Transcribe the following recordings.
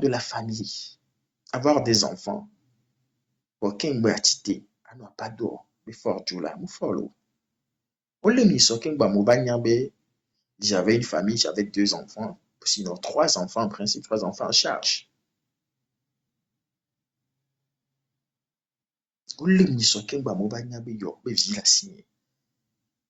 de la famille, avoir des enfants, aucun gratité, à ne pas d'eau, mais fort du là, nous follow. On l'a mis sur King Bamobanyambe, j'avais une famille, j'avais 2 enfants, sinon 3 enfants en principe, 3 enfants en charge. On l'a mis sur King Bamobanyambe, yo, mais vie la signé.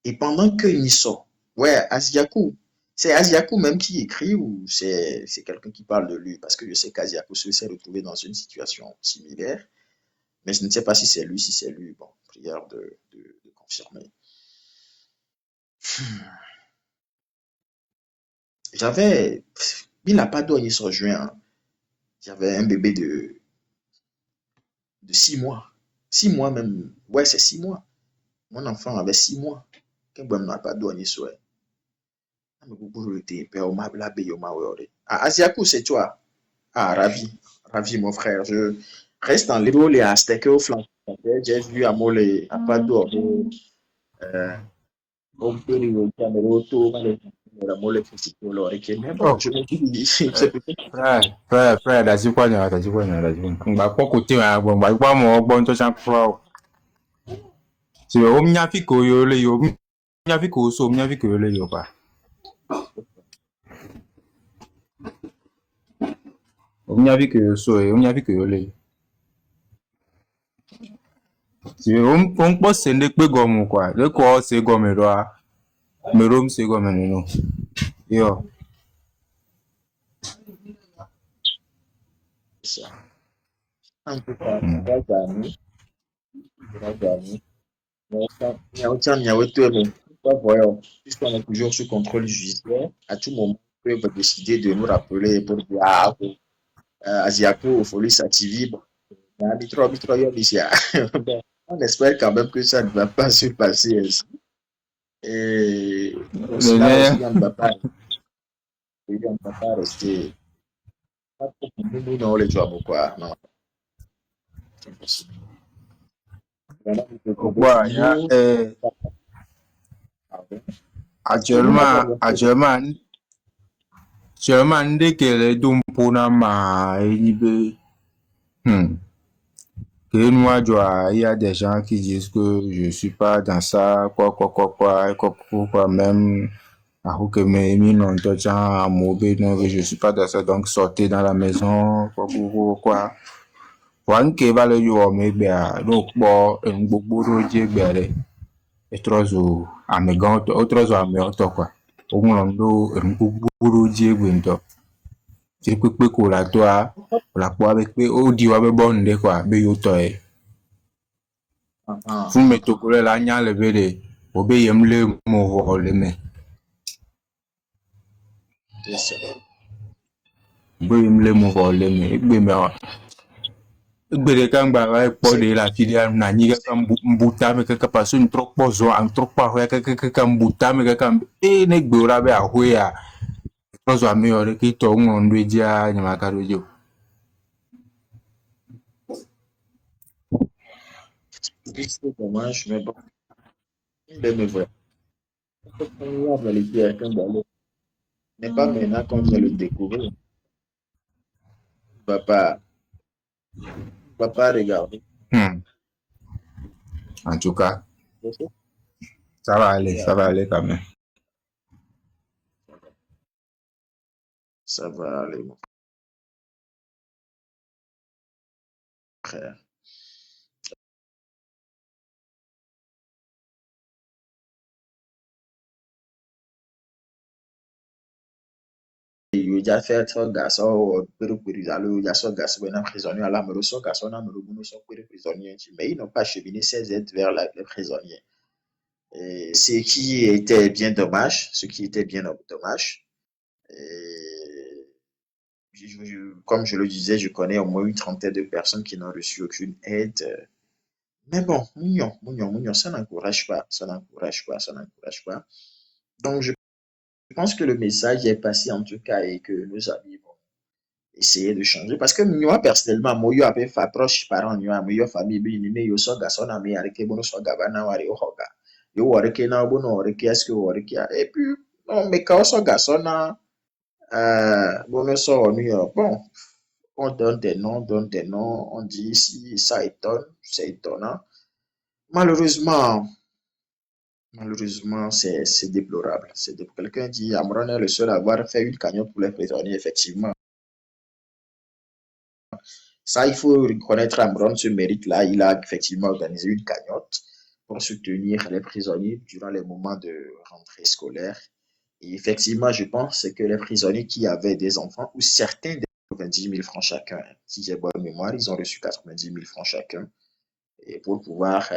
Et pendant que Nisso, ouais, Asiakou, c'est Asiakou même qui écrit ou c'est quelqu'un qui parle de lui? Parce que je sais qu'Asiakou s'est retrouvé dans une situation similaire, mais je ne sais pas si c'est lui, bon, prière de confirmer. J'avais, il n'a pas dormi sur juin, hein. J'avais un bébé de 6 mois. 6 mois même, ouais, c'est 6 mois. Mon enfant avait 6 mois. Quand je n'a pas dormi sur elle. Ah, Asiakou, c'est toi. Ah, ravi, ravi, mon frère. Je reste en libre et à steak au flanc. J'ai vu à Mole, à Pado, au Pérou, au Cameroun, la Mole, mais bon, Oh, je me dis, euh, c'est peut-être. frère, that's one. Bah, pas côté, bon, bah, pas mon bon, to chaque fois. C'est au mniafi ko yo le yo, mniafi ko so, mniafi ko yo le yo ba. Au mniafi ko yo so, au mniafi ko yo le yo. C'est on pense c'est ne pe gomu quoi. Le ko c'est gomu do a. Me rom c'est gomu no. Yo. Ça. En tout cas, Rajani, Rajani, puisqu'on est toujours sous contrôle judiciaire, à tout moment, on peut décider de nous rappeler pour dire, ah, Asiaco, Folis, TV, bon, bon, on espère quand même que ça ne va pas se passer ainsi. Et pour Le cela ne aussi, on ne va pas rester. Pas trop pour nous, non, les joueurs, quoi. Non, c'est impossible. Vraiment, quoi ya nous, pardon. Oui, moi, actuellement nde kele dumpuna ma enibe. Que moi, il y a des gens qui disent que je suis pas dans ça, quoi, même, que mes amis n'ont pas déjà mauvais, non, que je suis pas dans ça, donc sortez dans la maison, quoi. Wan ke va le yo me bia, donc bon, un bobo roje bere, et trozo, amegan, trozo ameoto, quoi. Au moins, on un bobo roje gwento. C'est que ko la toi, la quoi avec, au diwa be bonde, quoi, be yo toi. Fún mi tokore la nya le be de obe yem le mo ho le me C'est ça. obe yem le mo ho le me egbe me wa egbe de kan gba wa po C'est de la filia na nyi ka mbuta me ka paso ni tro po zo an tro pa ho ka mbuta me ka ne gbe ora be ahwe ya tro zo ame ore ki to ngon ndo dia nyama ka rojo c'est dommage, mais bon, il est me vrai. N'est pas maintenant qu'on vient le découvrir. Papa, papa, regarde. hmm. En tout cas ça va aller quand même. Ça va aller, mon frère. Il a fait son garçon, il a son garçon, il a prisonnier à la mort, son garçon, son prisonnier. Mais ils n'ont pas cheminé ses aides vers les prisonniers. Et ce qui était bien dommage. Et comme je le disais, je connais au moins une trentaine de personnes qui n'ont reçu aucune aide. Mais bon, mignon, ça n'encourage pas, ça n'encourage pas, ça n'encourage pas. Donc, je pense que le message est passé en tout cas et que nos amis vont essayer de changer. Parce que moi, personnellement, moi, je suis approche parents, moi, famille, yo so ga so na me areke bono so ga bana wari o hoga. Yo wareke na bono wareke est-ce que wareke et puis, non, mais quand so ga so na, bono so onu yo, bon, On donne des noms, on dit si ça étonne, c'est étonnant. Malheureusement, malheureusement, c'est déplorable. Quelqu'un dit Amron est le seul à avoir fait une cagnotte pour les prisonniers, effectivement. Ça, il faut reconnaître Amron ce mérite-là. Il a effectivement organisé une cagnotte pour soutenir les prisonniers durant les moments de rentrée scolaire. Et effectivement, je pense que les prisonniers qui avaient des enfants, ou certains des 90 000 francs chacun, si j'ai bonne mémoire, ils ont reçu 90 000 francs chacun et pour pouvoir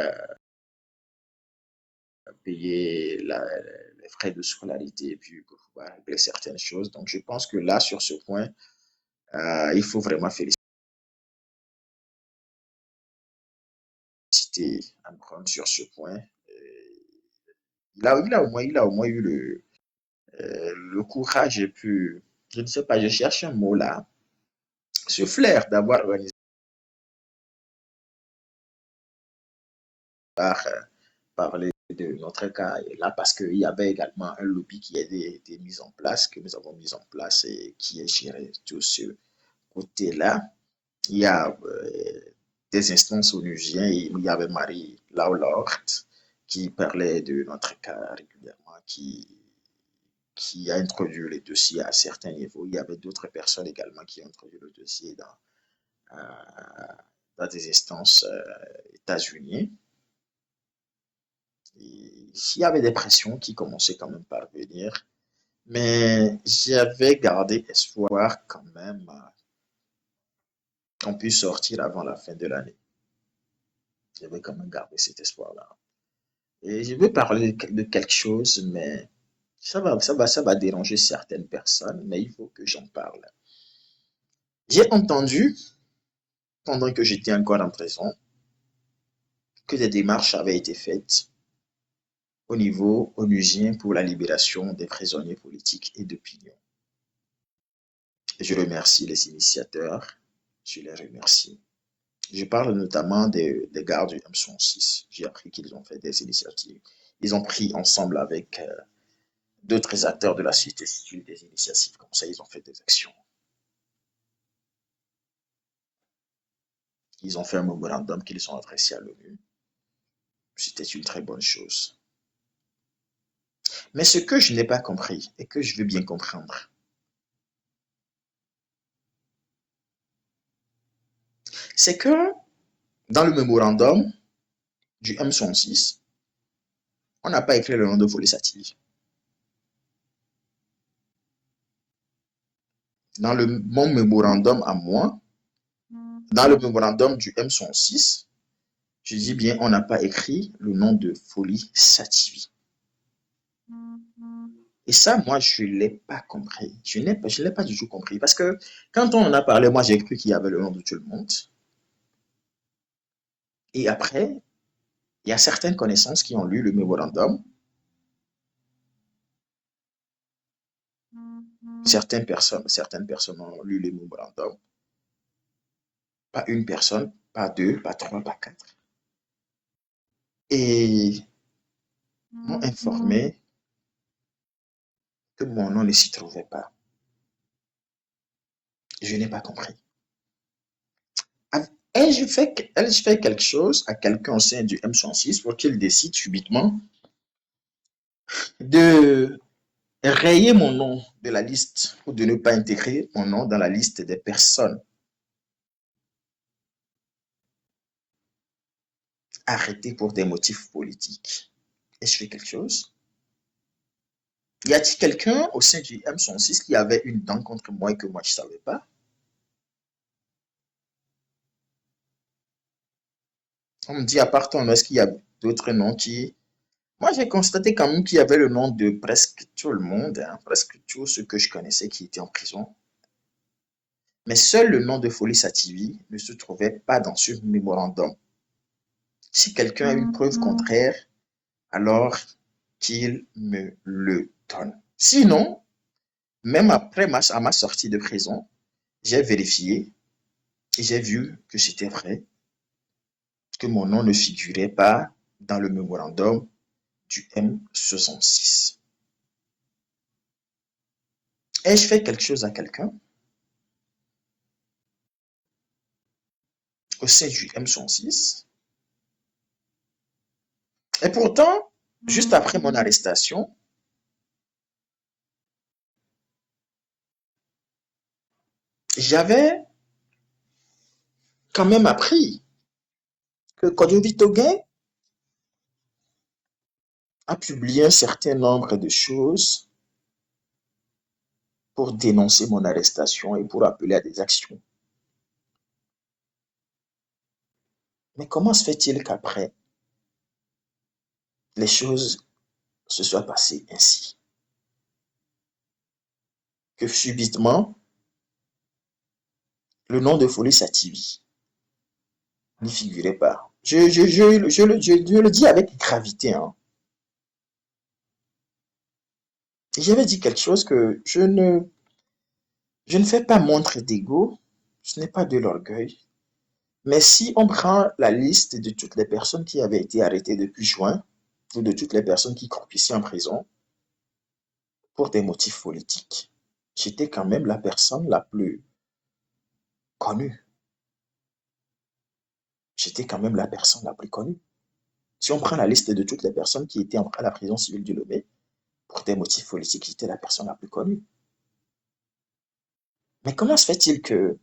payer les frais de scolarité et puis pour pouvoir régler certaines choses. Donc, je pense que là, sur ce point, il faut vraiment féliciter Amron sur ce point. Il a au moins eu le courage et puis, je ne sais pas, je cherche un mot là, ce flair d'avoir organisé par parler de notre cas là parce qu'il y avait également un lobby qui a été mis en place, que nous avons mis en place et qui est géré tout ce côté-là. Il y a des instances onusiennes et il y avait Marie Laulort qui parlait de notre cas régulièrement, qui a introduit les dossiers à certains niveaux. Il y avait d'autres personnes également qui ont introduit le dossier dans des instances États-Unis. Il y avait des pressions qui commençaient quand même par venir, mais j'avais gardé espoir quand même qu'on puisse sortir avant la fin de l'année. J'avais quand même gardé cet espoir-là. Et je veux parler de quelque chose, mais ça va déranger certaines personnes, mais il faut que j'en parle. J'ai entendu, pendant que j'étais encore en prison, que des démarches avaient été faites au niveau onusien pour la libération des prisonniers politiques et d'opinion. Je remercie les initiateurs, je les remercie. Je parle notamment des gardes du M106. J'ai appris qu'ils ont fait des initiatives. Ils ont pris ensemble avec d'autres acteurs de la société civile des initiatives comme ça. Ils ont fait des actions. Ils ont fait un mémorandum qu'ils ont adressé à l'ONU. C'était une très bonne chose. Mais ce que je n'ai pas compris et que je veux bien comprendre, c'est que dans le mémorandum du M106, on n'a pas écrit le nom de Folie Sativi. Dans mon mémorandum à moi, dans le mémorandum du M106, je dis bien, on n'a pas écrit le nom de Folie Sativi. Et ça, moi, je ne l'ai pas compris. Je ne l'ai pas du tout compris. Parce que quand on en a parlé, moi, j'ai cru qu'il y avait le nom de tout le monde. Et après, il y a certaines connaissances qui ont lu le mémorandum. Certaines personnes ont lu le mémorandum. Pas une personne, pas deux, pas trois, pas quatre. Et m'ont informé que mon nom ne s'y trouvait pas. Je n'ai pas compris. Ai-je fait quelque chose à quelqu'un au sein du M106 pour qu'il décide subitement de rayer mon nom de la liste ou de ne pas intégrer mon nom dans la liste des personnes arrêtées pour des motifs politiques? Ai-je fait quelque chose? Y a-t-il quelqu'un au sein du M106 qui avait une dent contre moi et que moi je ne savais pas? On me dit à part ton nom, est-ce qu'il y a d'autres noms qui... Moi j'ai constaté quand même qu'il y avait le nom de presque tout le monde, hein, presque tous ceux que je connaissais qui étaient en prison. Mais seul le nom de Folie Sativi ne se trouvait pas dans ce mémorandum. Si quelqu'un a une preuve contraire, alors qu'il me le donne. Sinon, même après à ma sortie de prison, j'ai vérifié et j'ai vu que c'était vrai, que mon nom ne figurait pas dans le mémorandum du M66. Ai-je fait quelque chose à quelqu'un? au sein du M106. Et pourtant, juste après mon arrestation, j'avais quand même appris que Kodjovi Toguin a publié un certain nombre de choses pour dénoncer mon arrestation et pour appeler à des actions. Mais comment se fait-il qu'après, les choses se soient passées ainsi? Que subitement, le nom de Folie Sativi n'y figurait pas. Je le dis avec gravité. Hein. J'avais dit quelque chose que je ne fais pas montre d'ego, ce n'est pas de l'orgueil. Mais si on prend la liste de toutes les personnes qui avaient été arrêtées depuis juin, ou de toutes les personnes qui croupissent en prison pour des motifs politiques, j'étais quand même la personne la plus connue. J'étais quand même la personne la plus connue. Si on prend la liste de toutes les personnes qui étaient à la prison civile du Lomé pour des motifs politiques, j'étais la personne la plus connue. Mais comment se fait-il que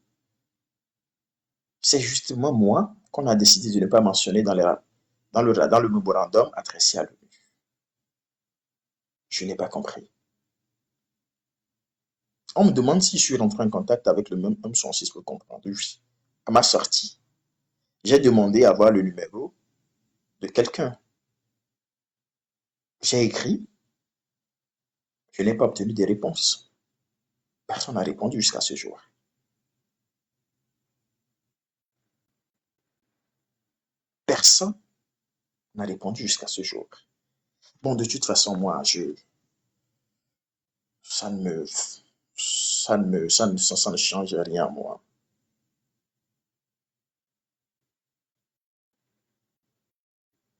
c'est justement moi qu'on a décidé de ne pas mentionner dans le mémorandum adressé à l'ONU? Je n'ai pas compris. On me demande si je suis rentré en contact avec le même homme 106 pour comprendre. Oui. À ma sortie, j'ai demandé à voir le numéro de quelqu'un. J'ai écrit, je n'ai pas obtenu de réponse. Personne n'a répondu jusqu'à ce jour. Personne n'a répondu jusqu'à ce jour. Bon, de toute façon, moi, ça ne me, ça ne change rien à moi.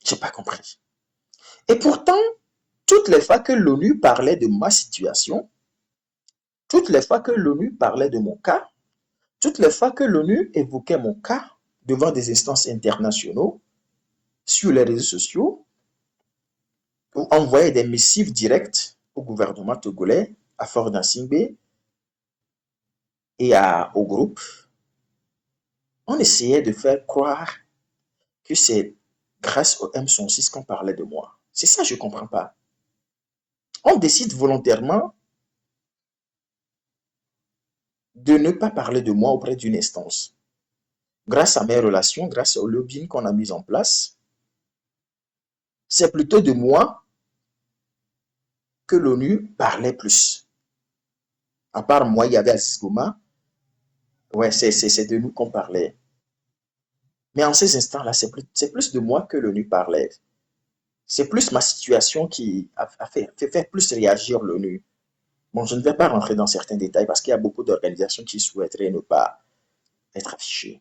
J'ai pas compris. Et pourtant, toutes les fois que l'ONU parlait de ma situation, toutes les fois que l'ONU parlait de mon cas, toutes les fois que l'ONU évoquait mon cas devant des instances internationaux, sur les réseaux sociaux, ou envoyait des missives directes au gouvernement togolais, à Fort Nasingbe et au groupe, on essayait de faire croire que c'est grâce au M106 qu'on parlait de moi. C'est ça, je ne comprends pas. On décide volontairement de ne pas parler de moi auprès d'une instance. Grâce à mes relations, grâce au lobbying qu'on a mis en place, c'est plutôt de moi que l'ONU parlait plus. À part moi, il y avait Aziz Goma. Ouais, c'est de nous qu'on parlait. Mais en ces instants-là, c'est plus de moi que l'ONU parlait. C'est plus ma situation qui a fait plus réagir l'ONU. Bon, je ne vais pas rentrer dans certains détails parce qu'il y a beaucoup d'organisations qui souhaiteraient ne pas être affichées.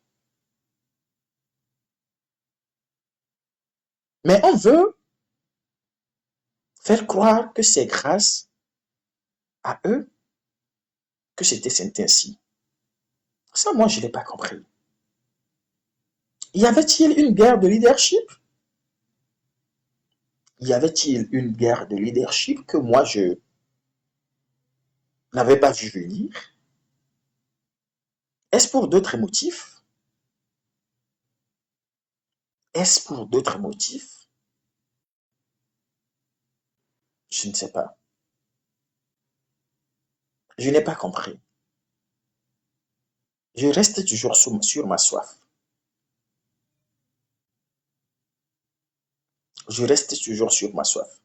Mais on veut faire croire que c'est grâce à eux que c'était ainsi. Ça, moi, je n'ai pas compris. Y avait-il une guerre de leadership? Y avait-il une guerre de leadership que moi, je n'avais pas vu venir? Est-ce pour d'autres motifs? Est-ce pour d'autres motifs? Je ne sais pas. Je n'ai pas compris. Je reste toujours sur ma soif. Je reste toujours sur ma soif.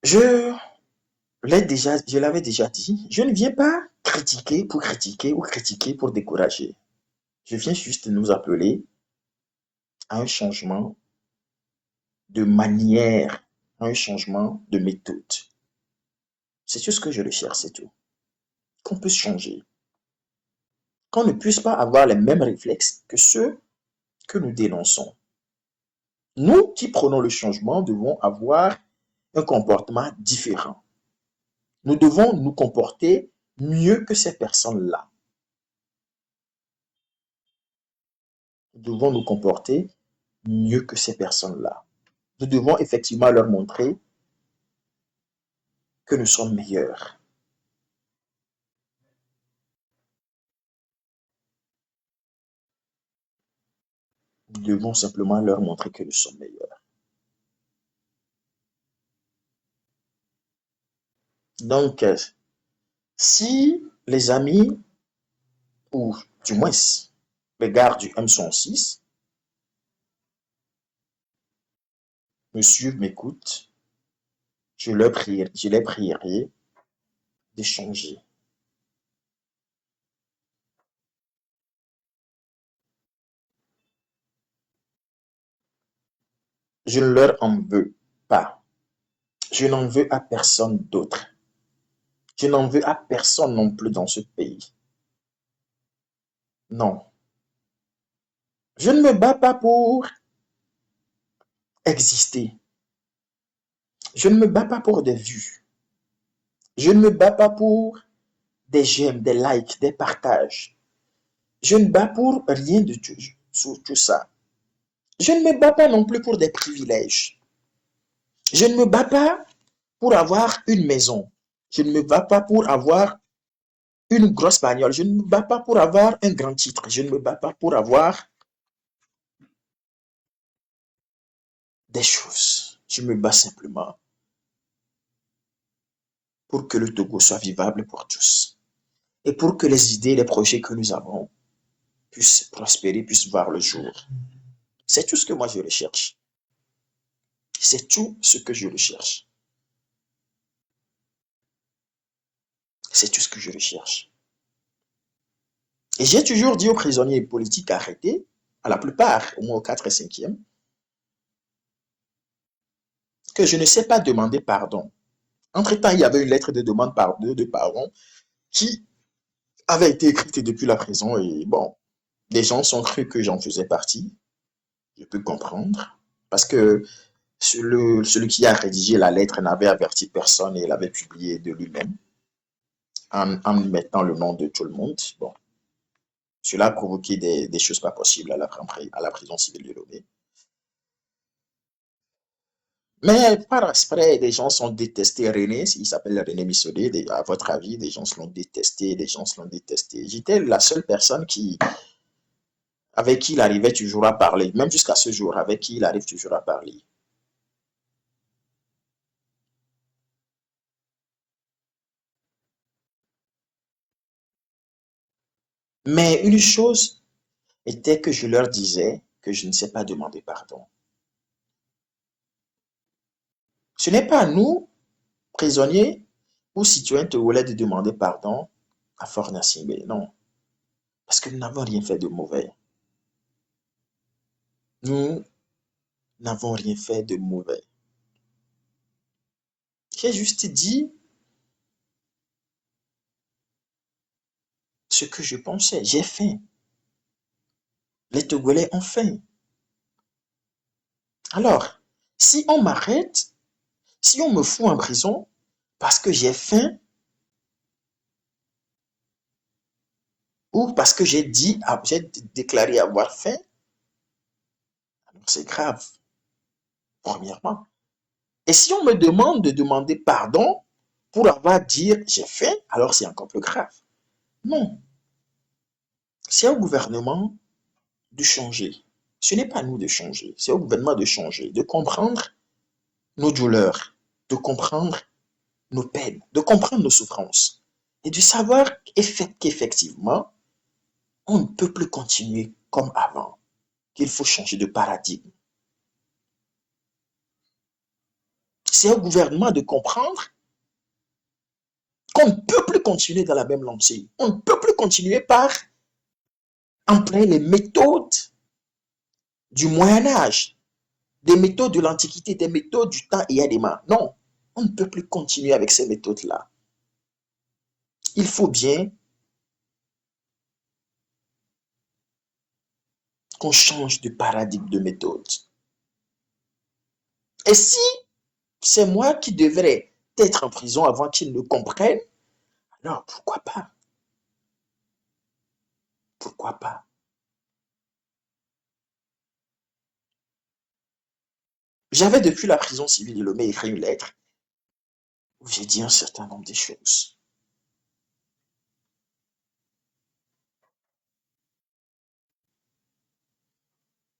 Je je l'avais déjà dit, je ne viens pas critiquer pour critiquer ou critiquer pour décourager. Je viens juste nous appeler à un changement de manière, à un changement de méthode. C'est tout ce que je recherche, c'est tout. Qu'on puisse changer. Qu'on ne puisse pas avoir les mêmes réflexes que ceux que nous dénonçons. Nous qui prenons le changement devons avoir un comportement différent. Nous devons nous comporter mieux que ces personnes-là. nous devons nous comporter mieux que ces personnes-là. Nous devons effectivement leur montrer que nous sommes meilleurs. Nous devons simplement leur montrer que nous sommes meilleurs. Donc, si les amis, ou du moins les gars du M106, monsieur m'écoute, je les prierai d'échanger. Je ne leur en veux pas. Je n'en veux à personne d'autre. Je n'en veux à personne non plus dans ce pays. Non. Je ne me bats pas pour exister. Je ne me bats pas pour des vues. Je ne me bats pas pour des j'aime, des likes, des partages. Je ne bats pour rien de tout ça. Je ne me bats pas non plus pour des privilèges. Je ne me bats pas pour avoir une maison. Je ne me bats pas pour avoir une grosse bagnole. Je ne me bats pas pour avoir un grand titre. Je ne me bats pas pour avoir des choses. Je me bats simplement pour que le Togo soit vivable pour tous. Et pour que les idées, les projets que nous avons puissent prospérer, puissent voir le jour. C'est tout ce que moi je recherche. C'est tout ce que je recherche. C'est tout ce que je recherche. Et j'ai toujours dit aux prisonniers politiques arrêtés, à la plupart, au moins au 4 et 5e, que je ne sais pas demander pardon. Entre-temps, il y avait une lettre de demande de pardon qui avait été écrite depuis la prison et bon, des gens sont cru que j'en faisais partie. Je peux comprendre. Parce que celui qui a rédigé la lettre n'avait averti personne et il avait publié de lui-même en mettant le nom de tout le monde. Bon, cela a provoqué des choses pas possibles à la prison civile de Lomé. Mais par après, des gens sont détestés René, il s'appelle René Missodé, à votre avis, des gens se l'ont détesté, des gens se l'ont détesté. J'étais la seule personne avec qui il arrivait toujours à parler, même jusqu'à ce jour, avec qui il arrive toujours à parler. Mais une chose était que je leur disais que je ne sais pas demander pardon. Ce n'est pas à nous, prisonniers ou citoyens togolais, de demander pardon à Fort Nassimbe, non. Parce que nous n'avons rien fait de mauvais. Nous n'avons rien fait de mauvais. J'ai juste dit ce que je pensais. J'ai faim. Les Togolais ont faim. Alors, si on m'arrête, si on me fout en prison parce que j'ai faim ou parce que j'ai déclaré avoir faim, alors c'est grave, premièrement. Et si on me demande de demander pardon pour avoir dit j'ai faim, alors c'est encore plus grave. Non. C'est au gouvernement de changer. Ce n'est pas à nous de changer, c'est au gouvernement de changer, de comprendre nos douleurs, de comprendre nos peines, de comprendre nos souffrances et de savoir qu'effectivement, on ne peut plus continuer comme avant, qu'il faut changer de paradigme. C'est au gouvernement de comprendre qu'on ne peut plus continuer dans la même lancée. On ne peut plus continuer par employer les méthodes du Moyen-Âge, des méthodes de l'Antiquité, des méthodes du temps Eyadema. Non, on ne peut plus continuer avec ces méthodes-là. Il faut bien qu'on change de paradigme, de méthode. Et si c'est moi qui devrais être en prison avant qu'ils ne comprennent, alors pourquoi pas? Pourquoi pas? J'avais depuis la prison civile de Lomé écrit une lettre où j'ai dit un certain nombre de choses.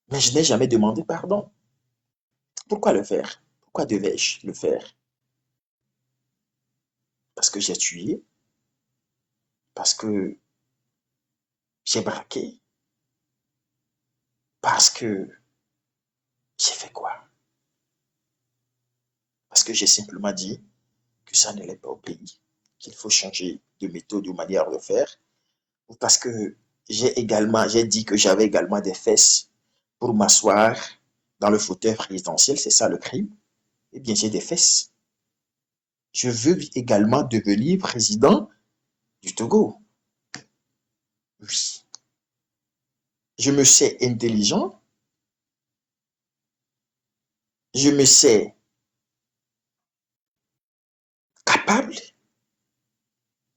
Mais je n'ai jamais demandé pardon. Pourquoi le faire? Pourquoi devais-je le faire? Parce que j'ai tué, parce que j'ai braqué, parce que j'ai fait quoi? Parce que j'ai simplement dit que ça n'allait pas au pays, qu'il faut changer de méthode ou manière de faire, ou parce que j'ai dit que j'avais également des fesses pour m'asseoir dans le fauteuil présidentiel, c'est ça le crime? Eh bien, j'ai des fesses. Je veux également devenir président du Togo. Oui. Je me sais intelligent, je me sais capable,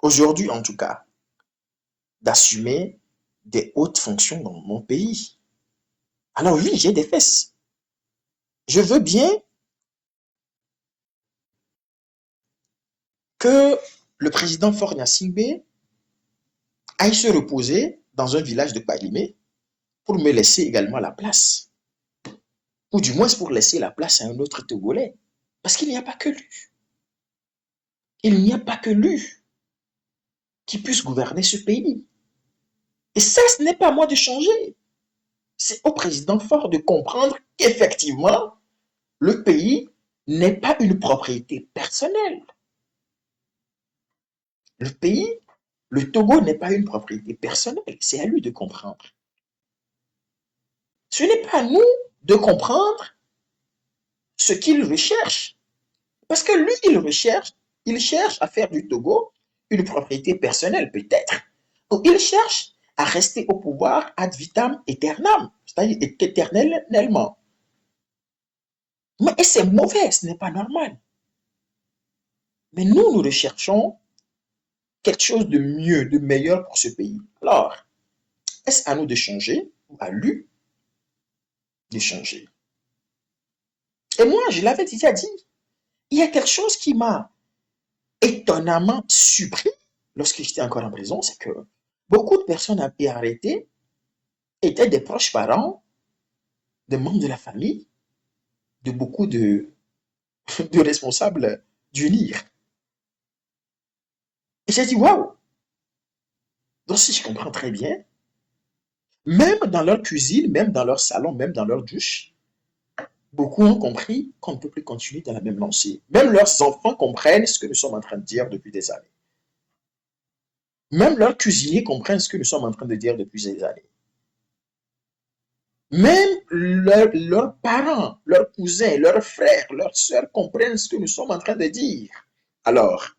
aujourd'hui en tout cas, d'assumer des hautes fonctions dans mon pays. Alors oui, j'ai des fesses. Je veux bien que le président Faure Gnassingbé aille se reposer dans un village de Palimé pour me laisser également la place. Ou du moins pour laisser la place à un autre Togolais. Parce qu'il n'y a pas que lui. Il n'y a pas que lui qui puisse gouverner ce pays. Et ça, ce n'est pas à moi de changer. C'est au président Faure de comprendre qu'effectivement, le pays n'est pas une propriété personnelle. Le pays, le Togo n'est pas une propriété personnelle. C'est à lui de comprendre. Ce n'est pas à nous de comprendre ce qu'il recherche. Parce que lui, il cherche à faire du Togo une propriété personnelle peut-être. Ou il cherche à rester au pouvoir ad vitam aeternam, c'est-à-dire éternellement. Mais c'est mauvais, ce n'est pas normal. Mais nous recherchons quelque chose de mieux, de meilleur pour ce pays. Alors, est-ce à nous de changer ou à lui de changer? Et moi, je l'avais déjà dit, il y a quelque chose qui m'a étonnamment surpris lorsque j'étais encore en prison, c'est que beaucoup de personnes arrêtées étaient des proches parents, des membres de la famille, de beaucoup de responsables d'UNIR. Et j'ai dit, waouh! Donc si je comprends très bien, même dans leur cuisine, même dans leur salon, même dans leur douche, beaucoup ont compris qu'on ne peut plus continuer dans la même lancée. Même leurs enfants comprennent ce que nous sommes en train de dire depuis des années. Même leurs cuisiniers comprennent ce que nous sommes en train de dire depuis des années. Même leurs parents, leurs cousins, leurs frères, leurs sœurs comprennent ce que nous sommes en train de dire. Alors,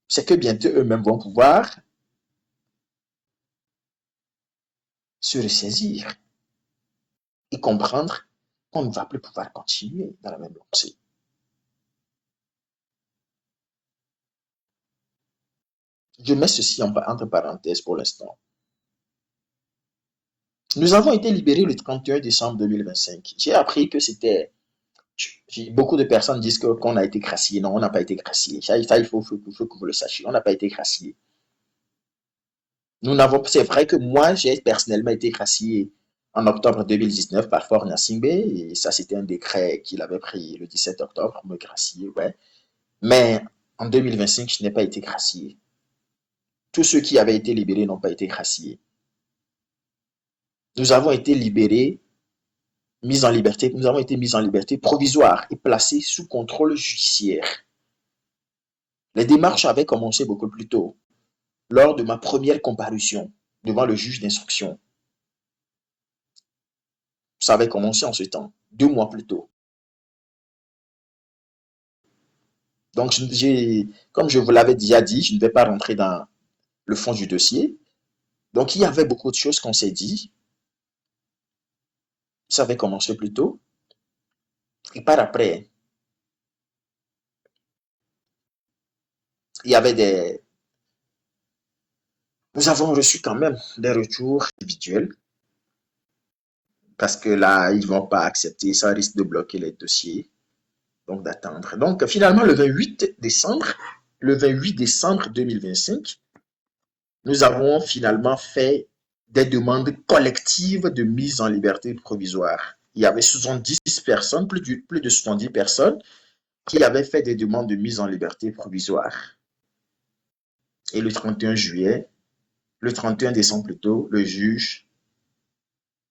c'est que bientôt eux-mêmes vont pouvoir se ressaisir et comprendre qu'on ne va plus pouvoir continuer dans la même lancée. Je mets ceci entre parenthèses pour l'instant. Nous avons été libérés le 31 décembre 2025. J'ai appris que c'était... Beaucoup de personnes disent qu'on a été gracié. Non, on n'a pas été gracié. Ça, il faut que vous le sachiez. On n'a pas été gracié. C'est vrai que moi, j'ai personnellement été gracié en octobre 2019 par Faure Gnassingbé. Et ça, c'était un décret qu'il avait pris le 17 octobre pour me gracier. Ouais. Mais en 2025, je n'ai pas été gracié. Tous ceux qui avaient été libérés n'ont pas été graciés. Nous avons été libérés, nous avons été mis en liberté provisoire et placés sous contrôle judiciaire. Les démarches avaient commencé beaucoup plus tôt, lors de ma première comparution devant le juge d'instruction. Ça avait commencé en ce temps, 2 mois plus tôt. Donc, comme je vous l'avais déjà dit, je ne vais pas rentrer dans le fond du dossier. Donc, il y avait beaucoup de choses qu'on s'est dit. Ça avait commencé plus tôt. Et par après, il y avait des... Nous avons reçu quand même des retours individuels parce que là, ils vont pas accepter, ça risque de bloquer les dossiers, donc d'attendre. Donc finalement, le 28 décembre 2025, nous avons finalement fait des demandes collectives de mise en liberté provisoire. Il y avait 70 personnes, plus de 70 personnes qui avaient fait des demandes de mise en liberté provisoire. Et le 31 juillet, le 31 décembre plutôt, le juge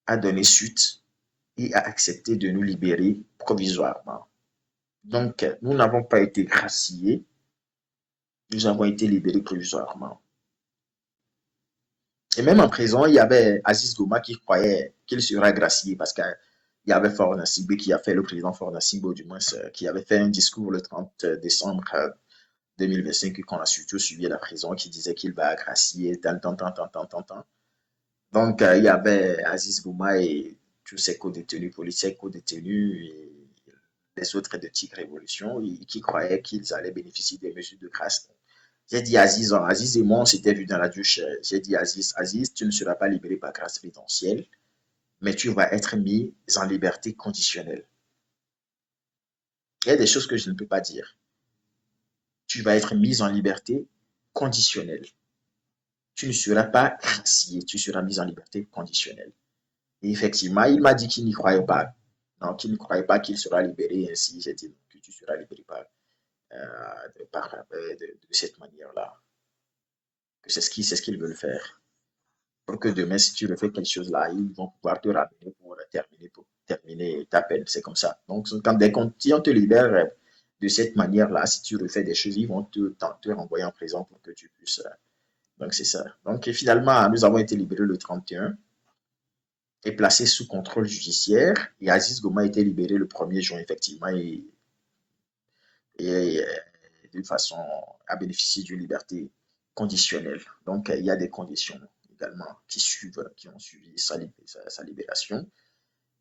a donné suite et a accepté de nous libérer provisoirement. Donc, nous n'avons pas été graciés, nous avons été libérés provisoirement. Et même en prison, il y avait Aziz Goma qui croyait qu'il sera gracié parce qu'il y avait Forna Sibé qui a fait, le président Forna Sibé du moins, qui avait fait un discours le 30 décembre 2025 qu'on a surtout suivi à la prison, qui disait qu'il va gracier tant. Donc, il y avait Aziz Gouma et tous ses co-détenus policiers, co-détenus et les autres de Tigre Révolution qui croyaient qu'ils allaient bénéficier des mesures de grâce. J'ai dit Aziz et moi, on s'était vu dans la douche. J'ai dit Aziz, tu ne seras pas libéré par grâce présidentielle, mais tu vas être mis en liberté conditionnelle. Il y a des choses que je ne peux pas dire. Tu vas être mis en liberté conditionnelle. Tu ne seras pas gracié, tu seras mis en liberté conditionnelle. Et effectivement, il m'a dit qu'il n'y croyait pas. Non, qu'il ne croyait pas qu'il sera libéré ainsi. J'ai dit que tu seras libéré de cette manière-là. Que c'est ce qu'ils veulent faire. Pour que demain, si tu refais quelque chose là, ils vont pouvoir te ramener pour terminer ta peine. C'est comme ça. Donc, si on te libère de cette manière-là, si tu refais des choses, ils vont te renvoyer en prison pour que tu puisses. Donc, c'est ça. Donc, finalement, nous avons été libérés le 31 et placé sous contrôle judiciaire. Et Aziz Goma a été libéré le 1er juin, effectivement, et d'une façon à bénéficier d'une liberté conditionnelle. Donc, il y a des conditions également qui ont suivi sa libération.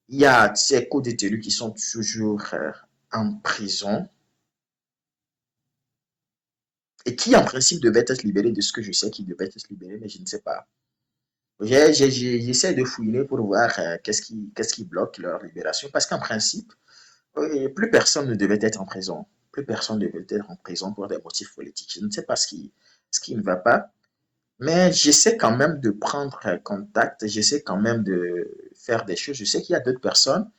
Il y a ces co-détenus qui sont toujours en prison et qui, en principe, devaient être libérés de ce que je sais qu'ils devaient être libérés, mais je ne sais pas. J'essaie de fouiner pour voir qu'est-ce qui bloque leur libération, parce qu'en principe, plus personne ne devait être en prison. Plus personne ne devait être en prison pour des motifs politiques. Je ne sais pas ce qui ne va pas, mais j'essaie quand même de prendre contact, j'essaie quand même de faire des choses. Je sais qu'il y a d'autres personnes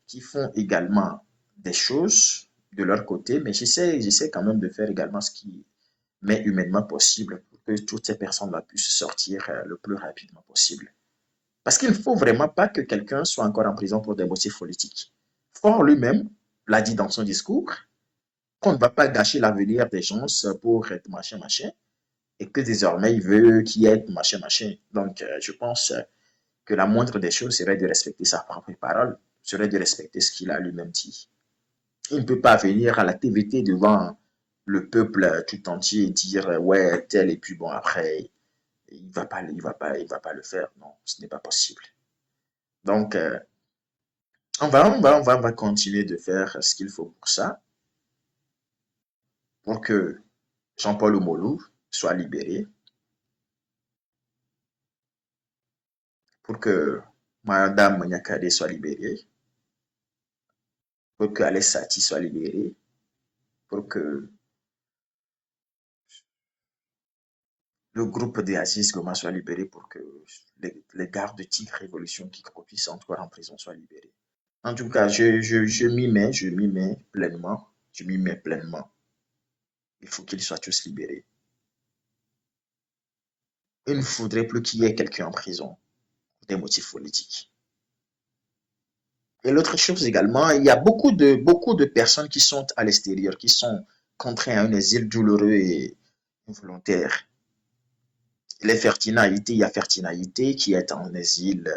qui font également des choses de leur côté, mais j'essaie quand même de faire également ce qui m'est humainement possible pour que toutes ces personnes-là puissent sortir le plus rapidement possible. Parce qu'il ne faut vraiment pas que quelqu'un soit encore en prison pour des motifs politiques. Ford lui-même l'a dit dans son discours, qu'on ne va pas gâcher l'avenir des gens pour être machin, et que désormais il veut qu'il y ait machin. Donc, je pense que la moindre des choses serait de respecter sa propre parole, serait de respecter ce qu'il a lui-même dit. Il ne peut pas venir à la TVT devant le peuple tout entier et dire ouais, tel, et puis bon, après, il va pas le faire. Non, ce n'est pas possible. Donc, on va continuer de faire ce qu'il faut pour ça, pour que Jean-Paul Omolou soit libéré, pour que Madame Nyakade soit libérée, pour que Alès Sati soit libéré, pour que le groupe des Aziz Goma soit libéré, pour que les gardes de Tigre Révolution qui puissent encore en prison soient libérés. En tout cas, je m'y mets pleinement, je m'y mets pleinement. Il faut qu'ils soient tous libérés. Il ne faudrait plus qu'il y ait quelqu'un en prison pour des motifs politiques. Et l'autre chose également, il y a beaucoup de personnes qui sont à l'extérieur, qui sont contraintes à un exil douloureux et involontaire. Il y a Fertinaïté qui est en exil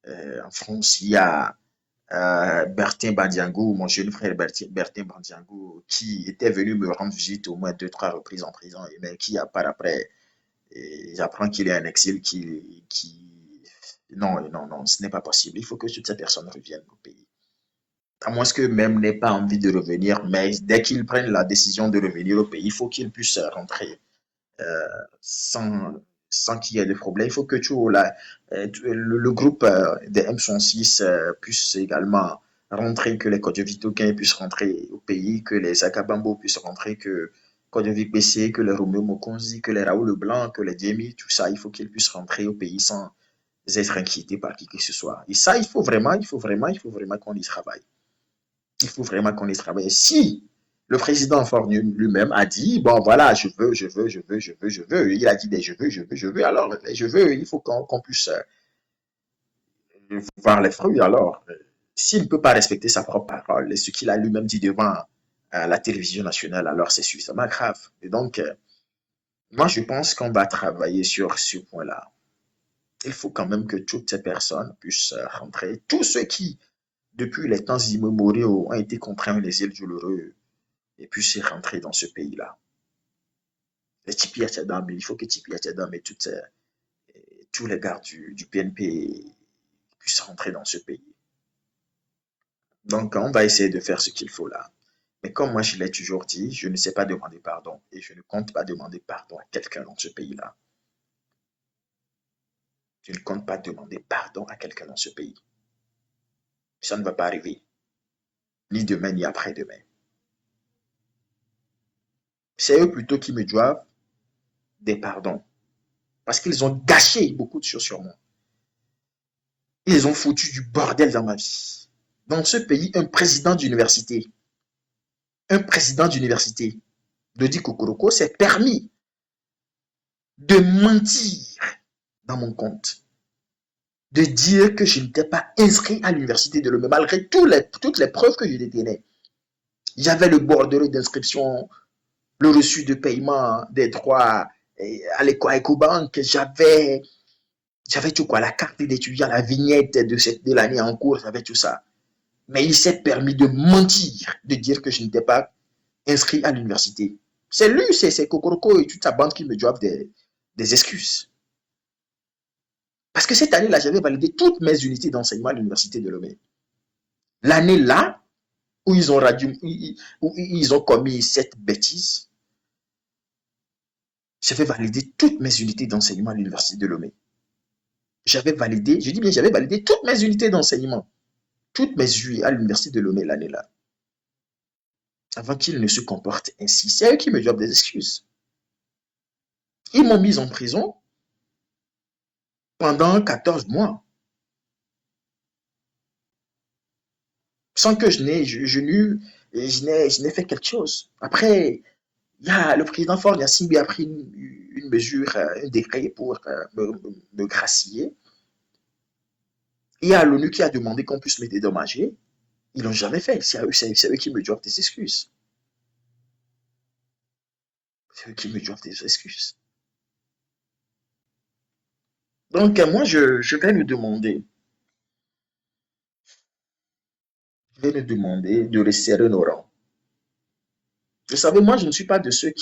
en France. Il y a Bertin Bandiango, mon jeune frère Bertin Bandiango, qui était venu me rendre visite au moins 2, 3 reprises en prison, mais qui, à part après, j'apprends qu'il est en exil, non, ce n'est pas possible. Il faut que toutes ces personnes reviennent au pays. À moins que même n'ait pas envie de revenir, mais dès qu'ils prennent la décision de revenir au pays, il faut qu'ils puissent rentrer euh, sans, sans qu'il y ait de problème. Il faut que le groupe des M106 puisse également rentrer, que les Kodjovitokins puissent rentrer au pays, que les Akabambo puissent rentrer, que Kodjovi PC, que les Romeo Mokonzi, que les Raoul Leblanc, que les Djemi, tout ça, il faut qu'ils puissent rentrer au pays sans être inquiétés par qui que ce soit. Et ça, il faut vraiment qu'on y travaille. Il faut vraiment qu'on y travaille. Si le président Ford lui-même a dit, bon voilà, je veux, il a dit des je veux, alors je veux, il faut qu'on puisse voir les fruits. Alors, s'il ne peut pas respecter sa propre parole et ce qu'il a lui-même dit devant la télévision nationale, alors c'est suffisamment grave. Et donc, moi, je pense qu'on va travailler sur ce point-là. Il faut quand même que toutes ces personnes puissent rentrer. Tous ceux qui, depuis les temps immémoriaux, ont été contraints les îles douloureux et puissent rentrer dans ce pays-là. Les Tipi Atchadam, il faut que Tipi Atchadam et tous les gars du PNP puissent rentrer dans ce pays. Donc, on va essayer de faire ce qu'il faut là. Mais comme moi, je l'ai toujours dit, je ne sais pas demander pardon et je ne compte pas demander pardon à quelqu'un dans ce pays-là. Je ne compte pas demander pardon à quelqu'un dans ce pays. Ça ne va pas arriver. Ni demain, ni après-demain. C'est eux plutôt qui me doivent des pardons. Parce qu'ils ont gâché beaucoup de choses sur moi. Ils ont foutu du bordel dans ma vie. Dans ce pays, un président d'université, Dodi Kokoroko, s'est permis de mentir dans mon compte, de dire que je n'étais pas inscrit à l'université de Lomé, malgré toutes les preuves que je détenais. J'avais le bordereau d'inscription, le reçu de paiement des droits à l'EcoBank, j'avais tout quoi, la carte d'étudiant, la vignette de l'année en cours, j'avais tout ça. Mais il s'est permis de mentir, de dire que je n'étais pas inscrit à l'université. C'est lui, c'est Kokoroko et toute sa bande qui me doivent des excuses. Parce que cette année-là, j'avais validé toutes mes unités d'enseignement à l'université de Lomé. L'année-là, où ils ont commis cette bêtise, j'avais validé toutes mes unités d'enseignement à l'université de Lomé. J'avais validé, je dis bien, j'avais validé toutes mes unités d'enseignement, toutes mes UI à l'université de Lomé l'année-là. Avant qu'ils ne se comportent ainsi, c'est eux qui me doivent des excuses. Ils m'ont mis en prison pendant 14 mois. Sans que je n'ai fait quelque chose. Après, le président Ford Yassimbi a pris une mesure, un décret pour me gracier. Il y a l'ONU qui a demandé qu'on puisse me dédommager. Ils l'ont jamais fait. C'est eux qui me doivent des excuses. C'est eux qui me doivent des excuses. Donc, moi, je vais me demander. Je vais me demander de resserrer nos rangs. Vous savez, moi, je ne suis pas de ceux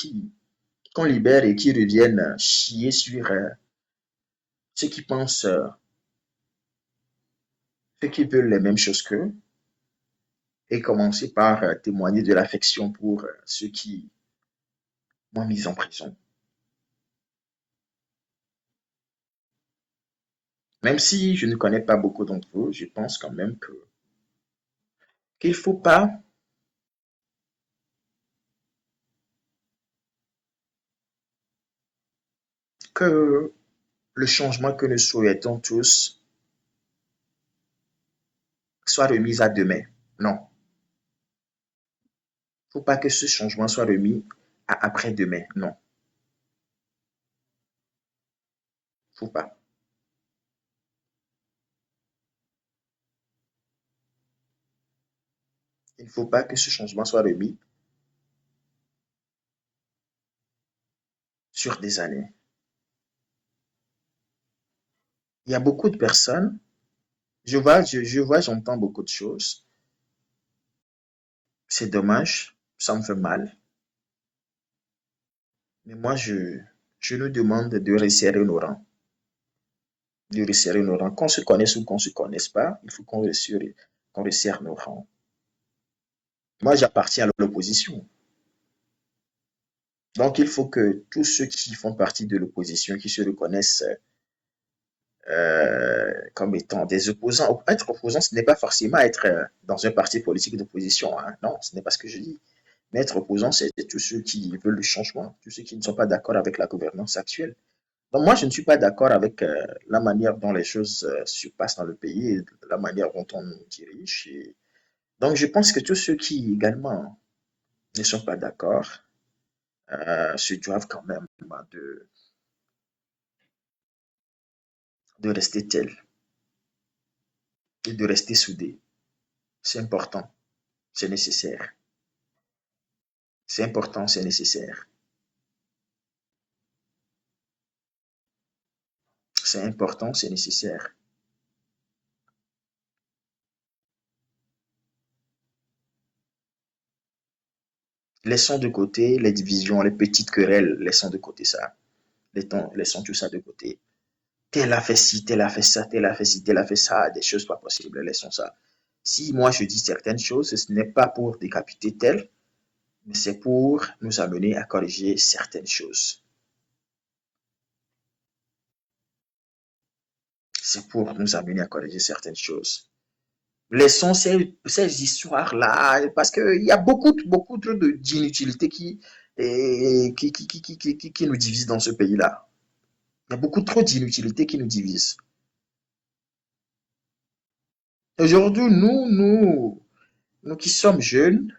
qu'on libère et qui reviennent chier sur ceux qui pensent, ceux qui veulent les mêmes choses qu'eux, et commencer par témoigner de l'affection pour ceux qui m'ont mis en prison. Même si je ne connais pas beaucoup d'entre vous, je pense quand même qu'il ne faut pas que le changement que nous souhaitons tous soit remis à demain. Non. Il ne faut pas que ce changement soit remis à après-demain. Non. Il ne faut pas. Il ne faut pas que ce changement soit remis sur des années. Il y a beaucoup de personnes, j'entends beaucoup de choses. C'est dommage, ça me fait mal. Mais moi, je nous demande de resserrer nos rangs. De resserrer nos rangs. Qu'on se connaisse ou qu'on ne se connaisse pas, il faut qu'on resserre nos rangs. Moi, j'appartiens à l'opposition. Donc, il faut que tous ceux qui font partie de l'opposition, qui se reconnaissent comme étant des opposants, être opposant, ce n'est pas forcément être dans un parti politique d'opposition. Hein. Non, ce n'est pas ce que je dis. Mais être opposant, c'est tous ceux qui veulent le changement, tous ceux qui ne sont pas d'accord avec la gouvernance actuelle. Donc moi, je ne suis pas d'accord avec la manière dont les choses se passent dans le pays et la manière dont on nous dirige. Et donc je pense que tous ceux qui également ne sont pas d'accord se doivent quand même de rester tels et de rester soudés. C'est important, c'est nécessaire. C'est important, c'est nécessaire. C'est important, c'est nécessaire. Laissons de côté les divisions, les petites querelles, laissons de côté ça. Laissons tout ça de côté. Tel a fait ci, tel a fait ça, tel a fait ci, tel a fait ça, des choses pas possibles, laissons ça. Si moi je dis certaines choses, ce n'est pas pour décapiter tel, mais c'est pour nous amener à corriger certaines choses. C'est pour nous amener à corriger certaines choses. Laissons ces histoires-là, parce qu'il y a beaucoup trop d'inutilité qui nous divisent dans ce pays-là. Il y a beaucoup trop d'inutilité qui nous divisent. Aujourd'hui, nous qui sommes jeunes,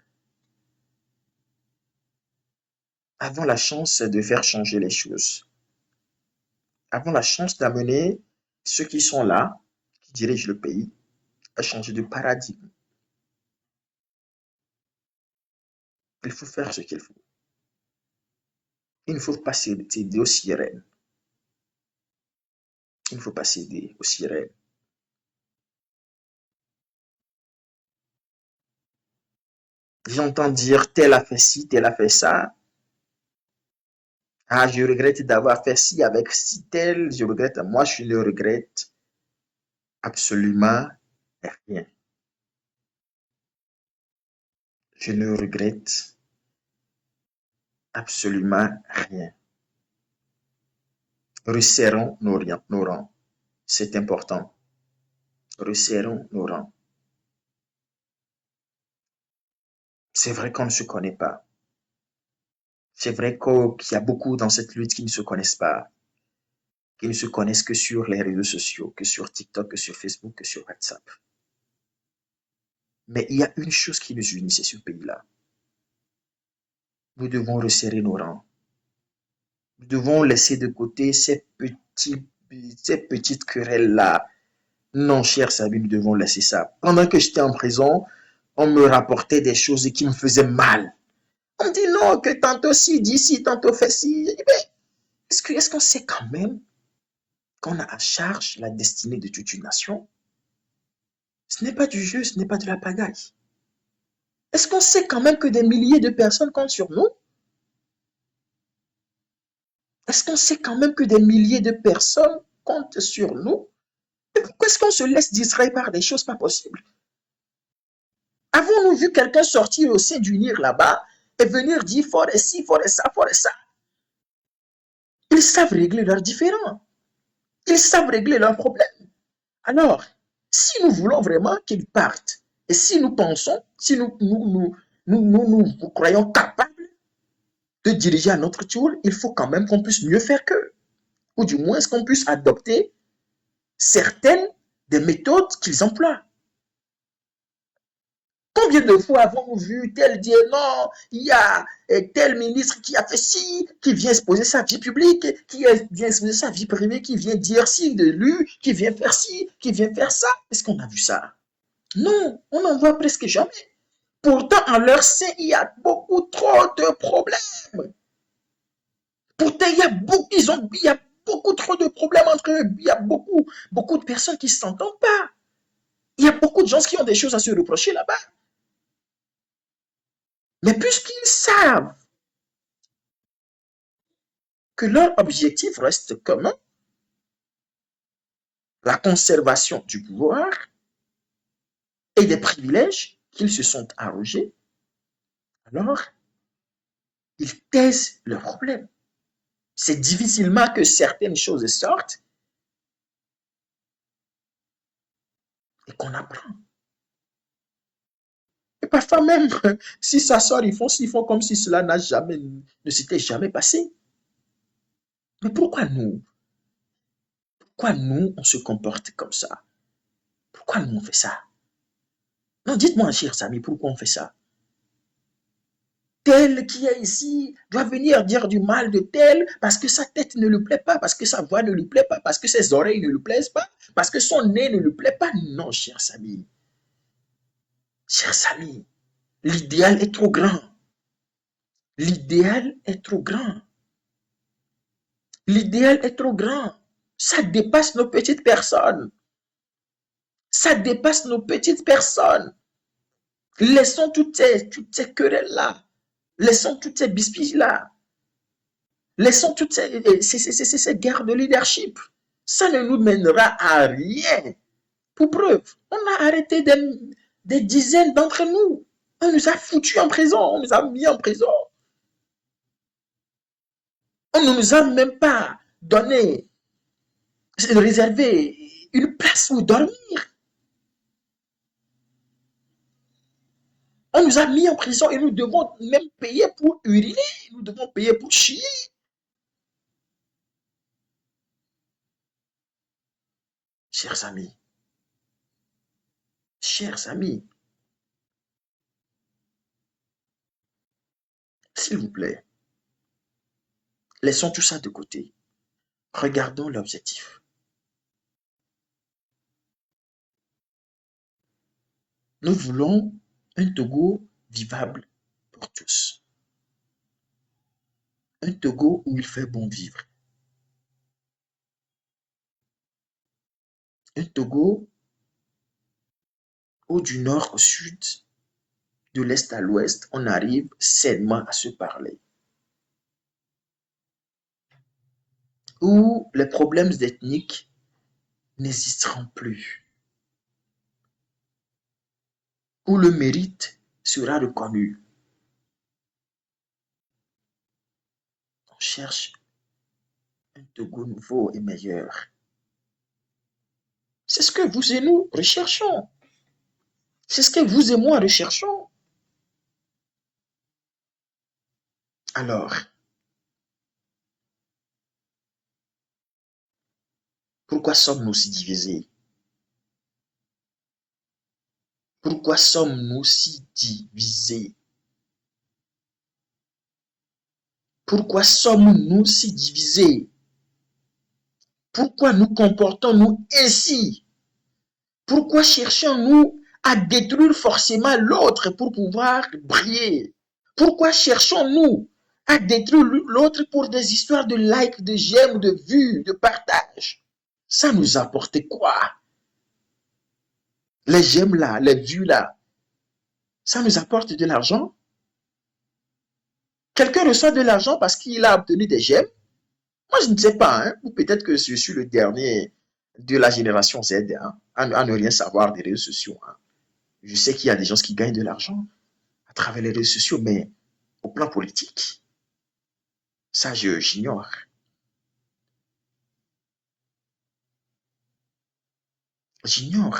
avons la chance de faire changer les choses. Avons la chance d'amener ceux qui sont là, qui dirigent le pays, à changer de paradigme. Il faut faire ce qu'il faut. Il ne faut pas céder aux sirènes. Il ne faut pas céder aux sirènes. J'entends dire tel a fait ci, tel a fait ça. Ah, je regrette d'avoir fait ci avec ci, tel. Je regrette. Moi, je ne regrette absolument rien. Je ne regrette absolument rien. Resserrons nos rangs. C'est important. Resserrons nos rangs. C'est vrai qu'on ne se connaît pas. C'est vrai qu'il y a beaucoup dans cette lutte qui ne se connaissent pas, qui ne se connaissent que sur les réseaux sociaux, que sur TikTok, que sur Facebook, que sur WhatsApp. Mais il y a une chose qui nous unit, c'est ce pays-là. Nous devons resserrer nos rangs. Nous devons laisser de côté ces petites querelles-là. Non, cher Sabi, nous devons laisser ça. Pendant que j'étais en prison, on me rapportait des choses qui me faisaient mal. On me dit non, que tantôt ci, dit ci, tantôt fait ci. Est-ce qu'on sait quand même qu'on a à charge la destinée de toute une nation? Ce n'est pas du jeu, ce n'est pas de la pagaille. Est-ce qu'on sait quand même que des milliers de personnes comptent sur nous? Est-ce qu'on sait quand même que des milliers de personnes comptent sur nous? Pourquoi est-ce qu'on se laisse distraire par des choses pas possibles? Avons-nous vu quelqu'un sortir au sein du Nil là-bas et venir dire fort et ci, fort et ça, fort et ça? Ils savent régler leurs différends. Ils savent régler leurs problèmes. Alors, si nous voulons vraiment qu'ils partent, et si nous pensons, si nous croyons capables de diriger à notre tour, il faut quand même qu'on puisse mieux faire qu'eux. Ou du moins qu'on puisse adopter certaines des méthodes qu'ils emploient. Combien de fois avons-nous vu tel dire non, il y a tel ministre qui a fait ci, qui vient exposer sa vie publique, qui vient exposer sa vie privée, qui vient dire ci de lui, qui vient faire ci, qui vient faire ça. Est-ce qu'on a vu ça? Non, on n'en voit presque jamais. Pourtant, en leur sein, il y a beaucoup trop de problèmes. Pourtant, il y a beaucoup trop de problèmes entre eux. Il y a beaucoup de personnes qui ne s'entendent pas. Il y a beaucoup de gens qui ont des choses à se reprocher là-bas. Mais puisqu'ils savent que leur objectif reste commun, la conservation du pouvoir et des privilèges qu'ils se sont arrogés, alors ils taisent leurs problèmes. C'est difficilement que certaines choses sortent et qu'on apprend. Et parfois même, si ça sort, ils font comme si cela ne s'était jamais passé. Mais pourquoi nous, on se comporte comme ça? Pourquoi nous, on fait ça? Non, dites-moi, chers amis, pourquoi on fait ça? Tel qui est ici doit venir dire du mal de tel parce que sa tête ne lui plaît pas, parce que sa voix ne lui plaît pas, parce que ses oreilles ne lui plaisent pas, parce que son nez ne lui plaît pas. Non, chers amis. Chers amis, l'idéal est trop grand. L'idéal est trop grand. L'idéal est trop grand. Ça dépasse nos petites personnes. Ça dépasse nos petites personnes. Laissons toutes ces querelles-là. Laissons toutes ces bisbilles-là. Laissons toutes ces guerres de leadership. Ça ne nous mènera à rien. Pour preuve, on a arrêté des dizaines d'entre nous. On nous a foutus en prison. On nous a mis en prison. On ne nous a même pas donné, réservé une place où dormir. On nous a mis en prison et nous devons même payer pour uriner. Nous devons payer pour chier. Chers amis, s'il vous plaît, laissons tout ça de côté. Regardons l'objectif. Nous voulons un Togo vivable pour tous. Un Togo où il fait bon vivre. Un Togo où du nord au sud, de l'est à l'ouest, on arrive sainement à se parler. Où les problèmes ethniques n'existeront plus. Où le mérite sera reconnu. On cherche un Togo nouveau et meilleur. C'est ce que vous et nous recherchons. C'est ce que vous et moi recherchons. Alors, pourquoi sommes-nous si divisés? Pourquoi sommes-nous si divisés? Pourquoi sommes-nous si divisés? Pourquoi nous comportons-nous ainsi? Pourquoi cherchons-nous à détruire forcément l'autre pour pouvoir briller? Pourquoi cherchons-nous à détruire l'autre pour des histoires de likes, de j'aime, de vues, de partage? Ça nous apporte quoi? Les j'aime là, les vues là, ça nous apporte de l'argent? Quelqu'un reçoit de l'argent parce qu'il a obtenu des j'aime? Moi, je ne sais pas, hein? Ou peut-être que je suis le dernier de la génération Z, hein, à ne rien savoir des réseaux sociaux. Hein. Je sais qu'il y a des gens qui gagnent de l'argent à travers les réseaux sociaux, mais au plan politique, ça, j'ignore. J'ignore.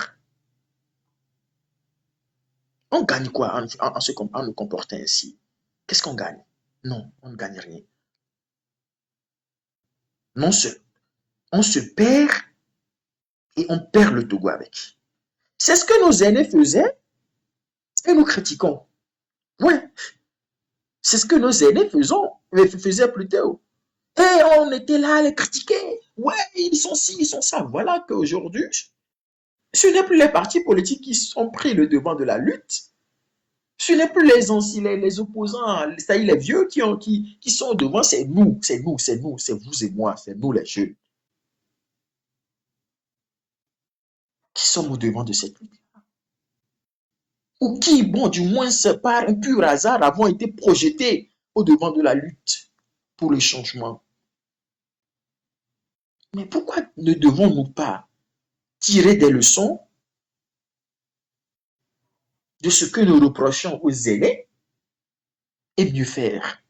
On gagne quoi en nous comportant ainsi? Qu'est-ce qu'on gagne? Non, on ne gagne rien. Non, on se perd et on perd le Togo avec. C'est ce que nos aînés faisaient et nous critiquons. Ouais, c'est ce que nos aînés faisaient plutôt. Et on était là à les critiquer. Ouais, ils sont ci, ils sont ça. Voilà qu'aujourd'hui, ce n'est plus les partis politiques qui ont pris le devant de la lutte. Ce n'est plus les opposants, c'est-à-dire les vieux qui sont au devant, c'est nous, c'est vous et moi, c'est nous les jeunes qui sommes au devant de cette lutte. Ou qui, bon, du moins, par un pur hasard, avons été projetés au devant de la lutte pour le changement. Mais pourquoi ne devons-nous pas tirer des leçons de ce que nous reprochons aux aînés et mieux faire?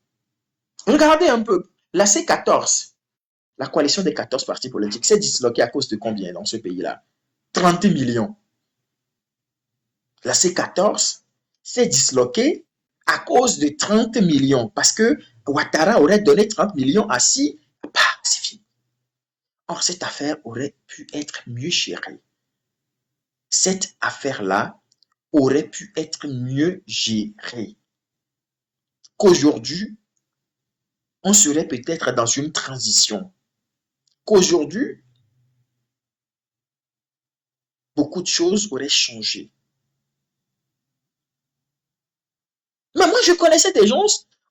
Regardez un peu. La C14, la coalition des 14 partis politiques, s'est disloquée à cause de combien dans ce pays-là? 30 millions. La C14 s'est disloquée à cause de 30 millions parce que Ouattara aurait donné 30 millions à Si. Bah, c'est fini. Or, cette affaire aurait pu être mieux gérée. Cette affaire-là aurait pu être mieux gérée. Qu'aujourd'hui, on serait peut-être dans une transition. Qu'aujourd'hui, beaucoup de choses auraient changé. Mais moi, je connaissais des gens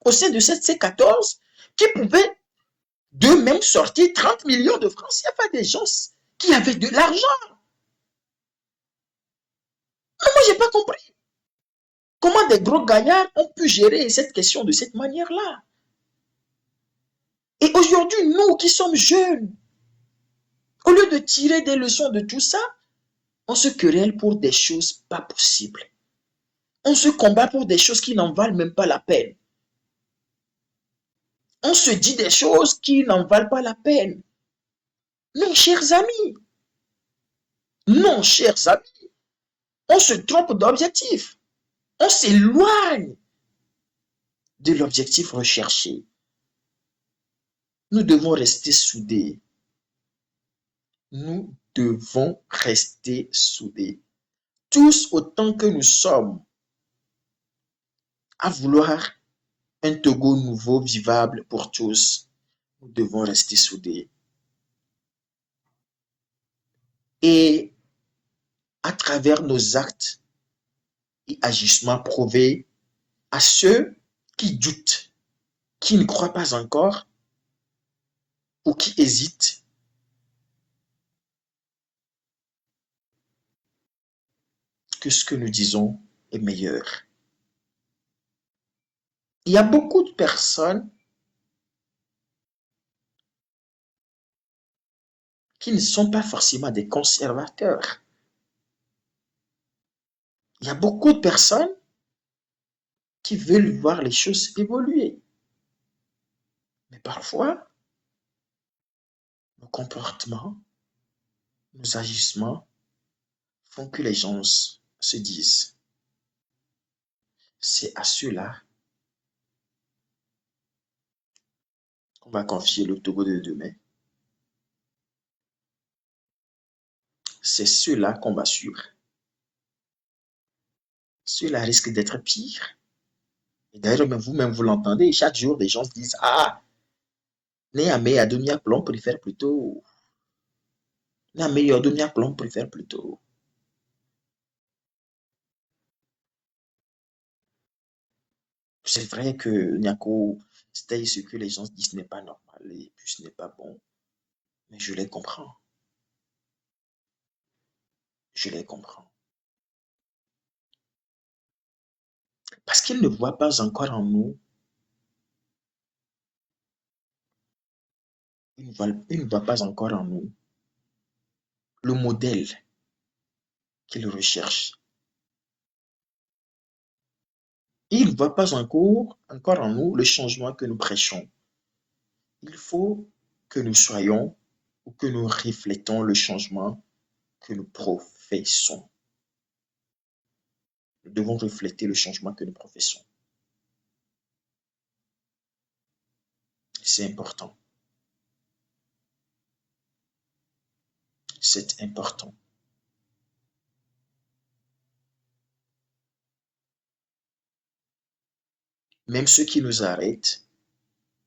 au sein de cette C14 qui pouvaient d'eux-mêmes sortir 30 millions de francs. Il y avait des gens qui avaient de l'argent. Mais moi, je n'ai pas compris. Comment des gros gaillards ont pu gérer cette question de cette manière-là? Et aujourd'hui, nous qui sommes jeunes, au lieu de tirer des leçons de tout ça, on se querelle pour des choses pas possibles. On se combat pour des choses qui n'en valent même pas la peine. On se dit des choses qui n'en valent pas la peine. Non, chers amis, non, chers amis, on se trompe d'objectif. On s'éloigne de l'objectif recherché. Nous devons rester soudés. Nous devons rester soudés. Tous autant que nous sommes à vouloir un Togo nouveau, vivable pour tous, nous devons rester soudés. Et à travers nos actes et agissements, prouver à ceux qui doutent, qui ne croient pas encore ou qui hésitent que ce que nous disons est meilleur. Il y a beaucoup de personnes qui ne sont pas forcément des conservateurs. Il y a beaucoup de personnes qui veulent voir les choses évoluer. Mais parfois, nos comportements, nos agissements font que les gens se disent, c'est à ceux-là qu'on va confier le Togo de demain. C'est ceux-là qu'on va suivre. Ceux-là risquent d'être pires. Et d'ailleurs, vous-même, vous l'entendez, chaque jour, des gens se disent, ah, Néamé Adomia Plomb préfère plutôt. Néamé Adomia Plomb préfère plutôt. C'est vrai que Nyako, c'était ce que les gens disent n'est pas normal et puis ce n'est pas bon. Mais je les comprends. Je les comprends. Parce qu'ils ne voient pas encore en nous, ils ne voient pas encore en nous le modèle qu'ils recherchent. Ils ne voient pas encore en nous le changement que nous prêchons. Il faut que nous soyons ou que nous reflétons le changement que nous professons. Nous devons refléter le changement que nous professons. C'est important. C'est important. Même ceux qui nous arrêtent,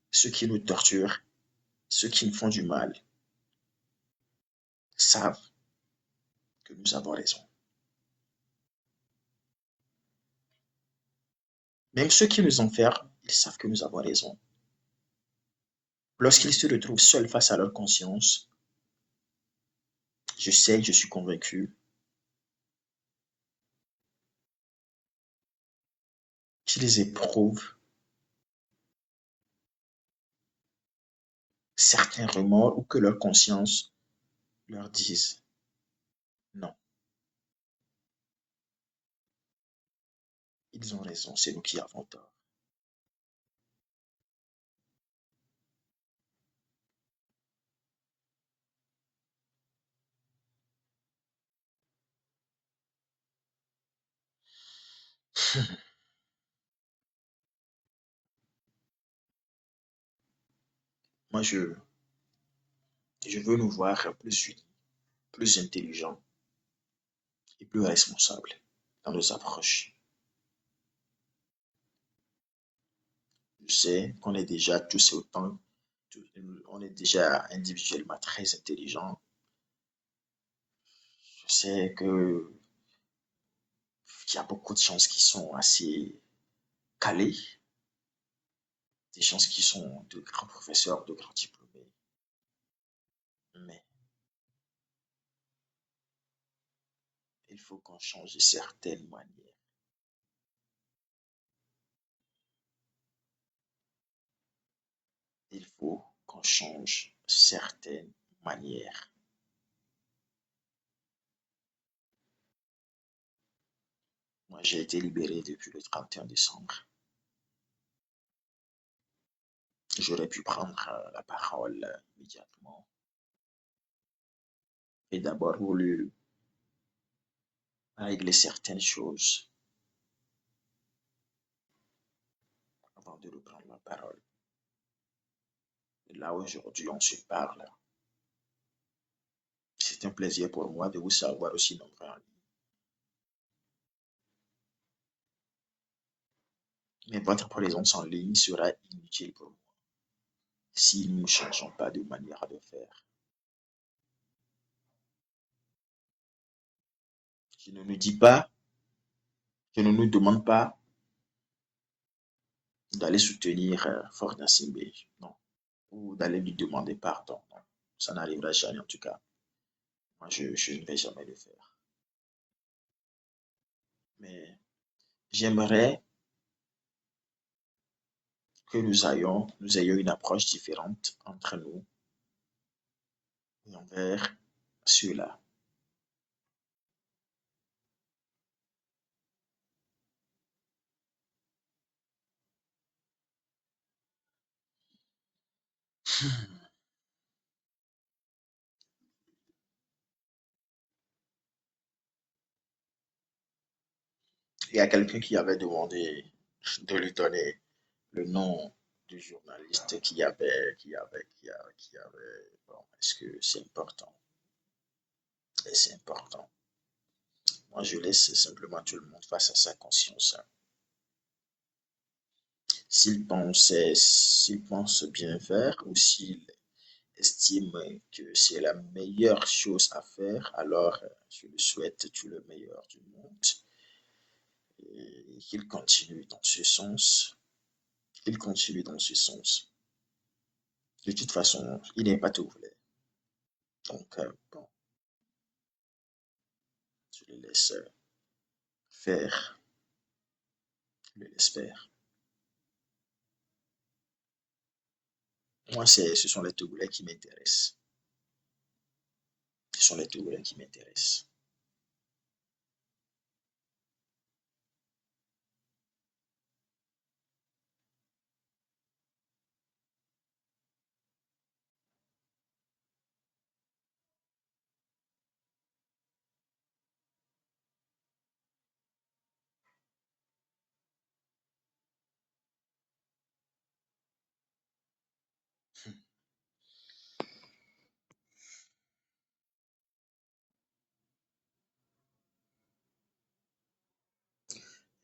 ceux qui nous torturent, ceux qui nous font du mal, savent que nous avons raison. Même ceux qui nous enferment, ils savent que nous avons raison. Lorsqu'ils se retrouvent seuls face à leur conscience, je sais, je suis convaincu qu'ils éprouvent certains remords ou que leur conscience leur dise non, ils ont raison, c'est nous qui avons tort. Moi, je veux nous voir plus unis, plus intelligents et plus responsables dans nos approches. Je sais qu'on est déjà tous et autant, on est déjà individuellement très intelligents. Je sais que il y a beaucoup de chances qui sont assez calés, des chances qui sont de grands professeurs, de grands diplômés. Mais il faut qu'on change certaines manières. Il faut qu'on change certaines manières. Moi, j'ai été libéré depuis le 31 décembre. J'aurais pu prendre la parole immédiatement et d'abord voulu régler certaines choses avant de reprendre la parole. Et là, aujourd'hui, on se parle. C'est un plaisir pour moi de vous savoir aussi nombreux en ligne. Mais votre présence en ligne sera inutile pour moi si nous ne changeons pas de manière de faire. Je ne nous dis pas, je ne nous demande pas d'aller soutenir Fort Nassimbe, non, ou d'aller lui demander pardon. Non. Ça n'arrivera jamais en tout cas. Moi, je ne vais jamais le faire. Mais j'aimerais que nous ayons une approche différente entre nous et envers ceux-là. Il y a quelqu'un qui avait demandé de lui donner le nom du journaliste bon, est-ce que c'est important? Et c'est important. Moi, je laisse simplement tout le monde face à sa conscience. S'il pense bien faire ou s'il estime que c'est la meilleure chose à faire, alors je lui souhaite tout le meilleur du monde et qu'il continue dans ce sens. Qu'il continue dans ce sens. De toute façon, il n'est pas tout voulu. Donc, bon, je le laisse faire, je le laisse faire. Moi, ce sont les Togolais qui m'intéressent. Ce sont les Togolais qui m'intéressent.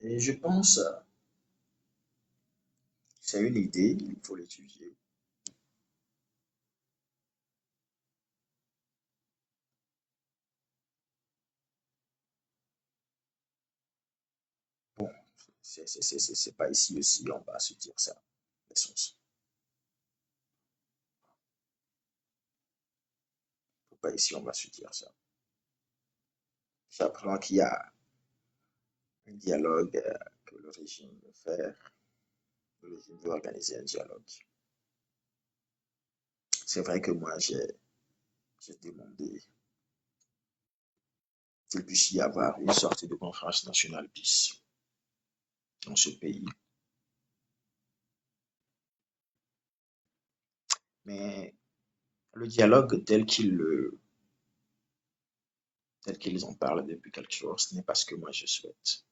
Et je pense, c'est une idée, il faut l'étudier. Bon, c'est pas ici aussi, on va se dire ça. Pas ici, on va se dire ça. J'apprends qu'il y a un dialogue que le régime veut faire. Le régime veut organiser un dialogue. C'est vrai que moi, j'ai demandé qu'il puisse y avoir une sorte de conférence nationale bis dans ce pays. Mais le dialogue tel qu'ils en parlent depuis quelques jours, ce n'est pas ce que moi je souhaite.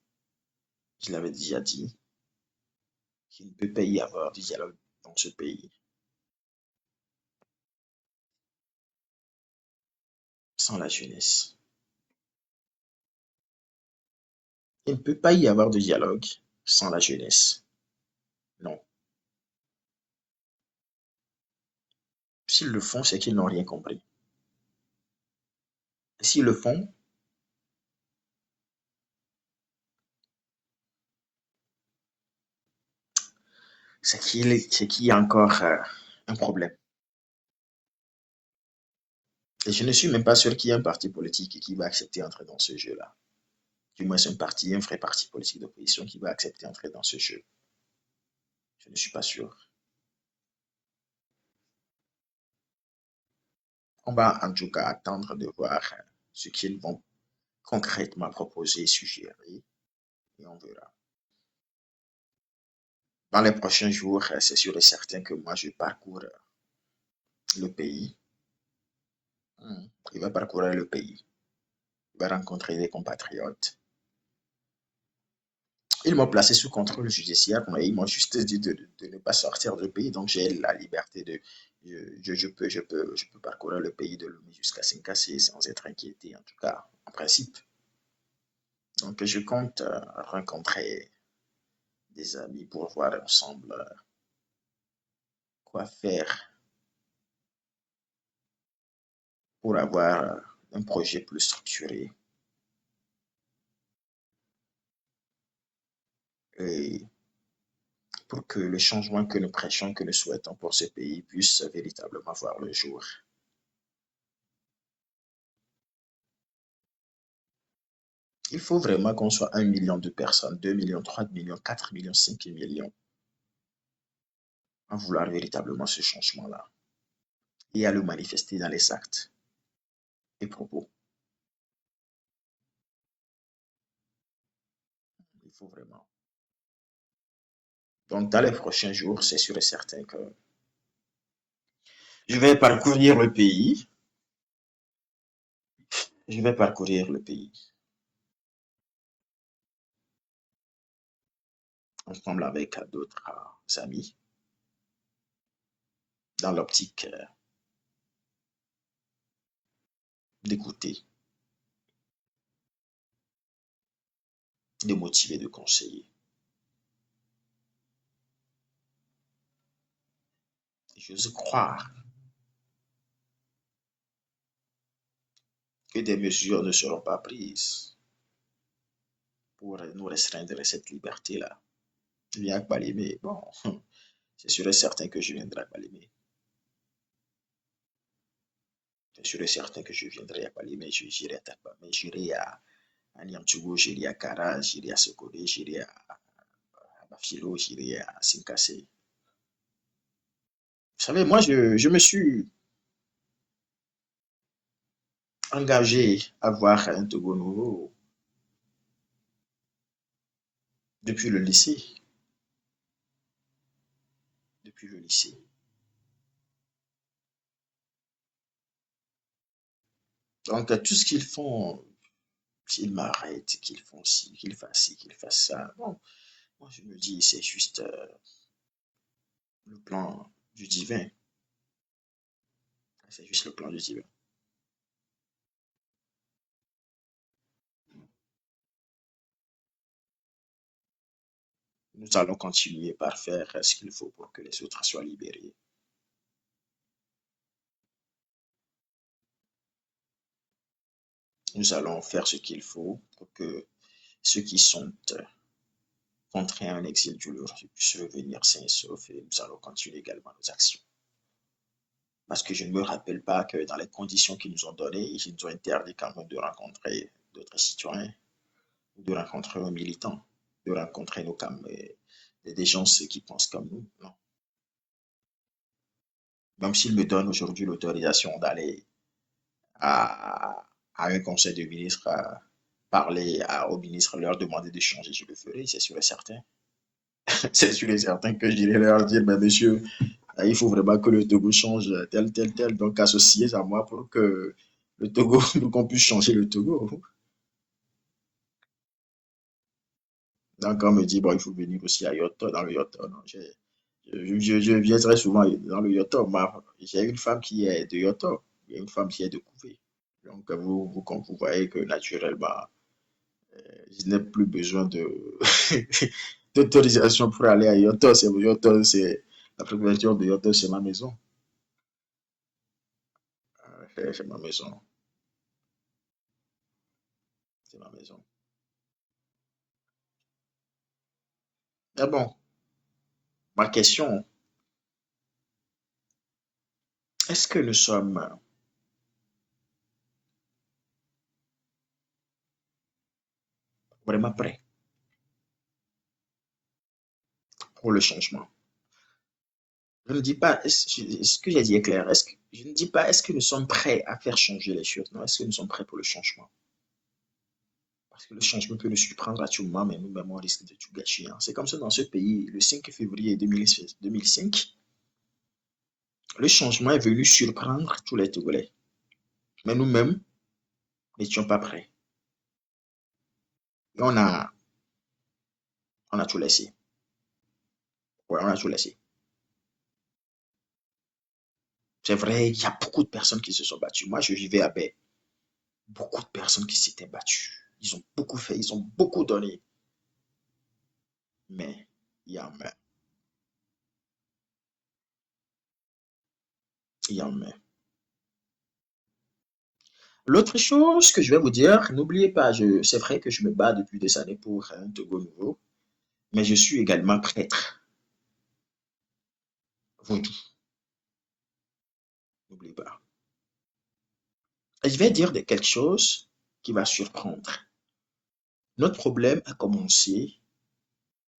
Je l'avais déjà dit qu'il ne peut pas y avoir du dialogue dans ce pays sans la jeunesse. Il ne peut pas y avoir de dialogue sans la jeunesse. Non. S'ils le font, c'est qu'ils n'ont rien compris. Et s'ils le font, c'est qu'il y a encore un problème. Et je ne suis même pas sûr qu'il y ait un parti politique qui va accepter d'entrer dans ce jeu-là. Du moins, c'est un vrai parti politique d'opposition qui va accepter d'entrer dans ce jeu. Je ne suis pas sûr. On va en tout cas attendre de voir ce qu'ils vont concrètement proposer et suggérer et on verra. Dans les prochains jours, c'est sûr et certain que moi, je parcours le pays. Il va parcourir le pays. Il va rencontrer des compatriotes. Ils m'ont placé sous contrôle judiciaire, mais ils m'ont juste dit de ne pas sortir du pays. Donc, j'ai la liberté de. Je peux parcourir le pays de Lomé jusqu'à Sinkassi sans être inquiété, en tout cas, en principe. Donc, je compte rencontrer des amis pour voir ensemble quoi faire pour avoir un projet plus structuré et pour que le changement que nous prêchons, que nous souhaitons pour ce pays puisse véritablement voir le jour. Il faut vraiment qu'on soit 1 million de personnes, 2 millions, 3 millions, 4 millions, 5 millions à vouloir véritablement ce changement-là et à le manifester dans les actes et propos. Il faut vraiment. Donc, dans les prochains jours, c'est sûr et certain que je vais parcourir le pays. Je vais parcourir le pays ensemble avec d'autres amis dans l'optique d'écouter, de motiver, de conseiller. J'ose croire que des mesures ne seront pas prises pour nous restreindre cette liberté-là. Viens à Kbalimé, bon, c'est sûr et certain que je viendrai à Kbalimé. C'est sûr et certain que je viendrai à Kbalimé, j'irai à Takbamé, j'irai à Niamtougou, j'irai à Kara, j'irai à Sokode, j'irai à Bafilo, j'irai à Sinkasé. Vous savez, moi, je me suis engagé à voir un Togo nouveau depuis le lycée. Depuis le lycée. Donc, tout ce qu'ils font, qu'ils m'arrêtent, qu'ils font ci, qu'ils fassent ça. Bon, moi, je me dis, c'est juste le plan du divin. C'est juste le plan du divin. Nous allons continuer par faire ce qu'il faut pour que les autres soient libérés. Nous allons faire ce qu'il faut pour que ceux qui sont contraints à un exil douloureux puissent revenir sains et saufs et nous allons continuer également nos actions. Parce que je ne me rappelle pas que dans les conditions qu'ils nous ont données, ils nous ont interdit quand même de rencontrer d'autres citoyens, de rencontrer nos militants, de rencontrer des gens qui pensent comme nous. Non. Même s'ils me donnent aujourd'hui l'autorisation d'aller à, à un conseil de ministres, parler aux ministres, leur demander de changer, je le ferai, c'est sûr et certain. C'est sûr et certain que j'irai leur dire, mais monsieur, il faut vraiment que le Togo change tel, tel, tel. Donc, associez à moi pour que le Togo, qu'on puisse changer le Togo. Donc, quand on me dit, bon, il faut venir aussi à Yoto, dans le Yoto, non, je viens très souvent dans le Yoto. J'ai une femme qui est de Yoto, il y a une femme qui est de Couvé. Donc, vous voyez que naturellement, je n'ai plus besoin de d'autorisation pour aller à Yoto. C'est la préfecture de Yoto, c'est ma maison. C'est ma maison. C'est ma maison. Mais bon, ma question, est-ce que nous sommes vraiment prêts pour le changement? Je ne dis pas, est-ce que j'ai dit est clair? Je ne dis pas, est-ce que nous sommes prêts à faire changer les choses? Non, est-ce que nous sommes prêts pour le changement? Parce que le changement peut nous surprendre à tout moment, mais nous-mêmes, on risque de tout gâcher, hein. C'est comme ça dans ce pays, le 5 février 2005, le changement est venu surprendre tous les Togolais. Mais nous-mêmes, n'étions pas prêts. Et on a tout laissé. Ouais, on a tout laissé. C'est vrai, il y a beaucoup de personnes qui se sont battues. Moi, je vivais à Baie. Beaucoup de personnes qui s'étaient battues. Ils ont beaucoup fait, ils ont beaucoup donné. Mais il y a un mais. Il y a un mais. L'autre chose que je vais vous dire, n'oubliez pas, c'est vrai que je me bats depuis des années pour un Togo nouveau, mais je suis également prêtre. Vaudou, n'oubliez pas. Et je vais dire quelque chose qui va surprendre. Notre problème a commencé,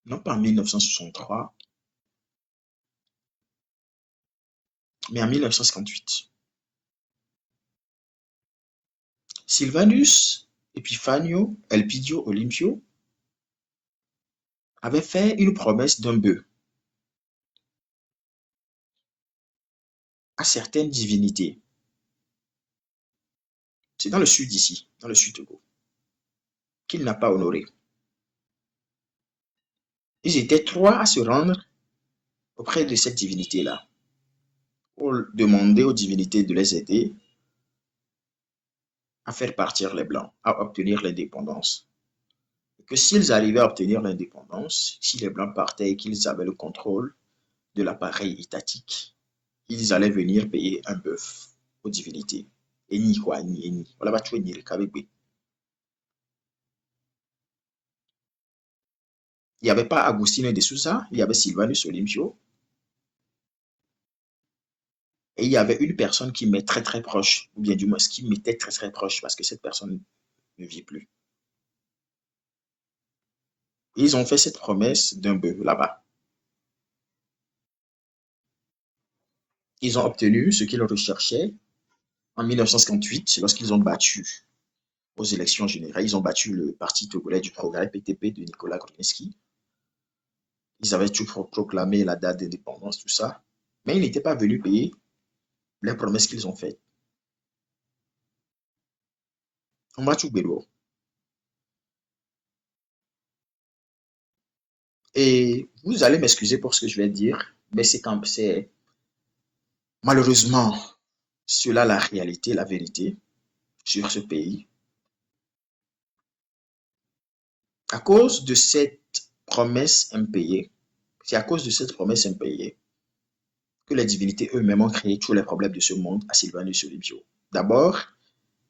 non pas en 1963, mais en 1958. Sylvanus Epifanio Elpidio Olympio avait fait une promesse d'un bœuf à certaines divinités. C'est dans le sud ici, dans le sud Togo, qu'il n'a pas honoré. Ils étaient trois à se rendre auprès de cette divinité-là pour demander aux divinités de les aider à faire partir les Blancs, à obtenir l'indépendance. Que s'ils arrivaient à obtenir l'indépendance, si les Blancs partaient et qu'ils avaient le contrôle de l'appareil étatique, ils allaient venir payer un bœuf aux divinités. Et ni quoi, ni. Voilà, va tuer ni le kabegbe. Il n'y avait pas Agustino de Sousa, il y avait Sylvanus Olympio, et il y avait une personne qui m'est très très proche, ou bien du moins qui m'était très très proche, parce que cette personne ne vit plus. Ils ont fait cette promesse d'un bœuf là-bas. Ils ont obtenu ce qu'ils recherchaient en 1958, lorsqu'ils ont battu aux élections générales. Ils ont battu le Parti togolais du progrès, PTP, de Nicolas Gruniewski. Ils avaient tout proclamé la date d'indépendance, tout ça. Mais ils n'étaient pas venus payer les promesses qu'ils ont faites. On va tout bélo. Et vous allez m'excuser pour ce que je vais dire, mais c'est malheureusement cela la réalité, la vérité sur ce pays. À cause de cette promesse impayée, c'est à cause de cette promesse impayée que les divinités eux-mêmes ont créé tous les problèmes de ce monde à Sylvanus Olympio. D'abord,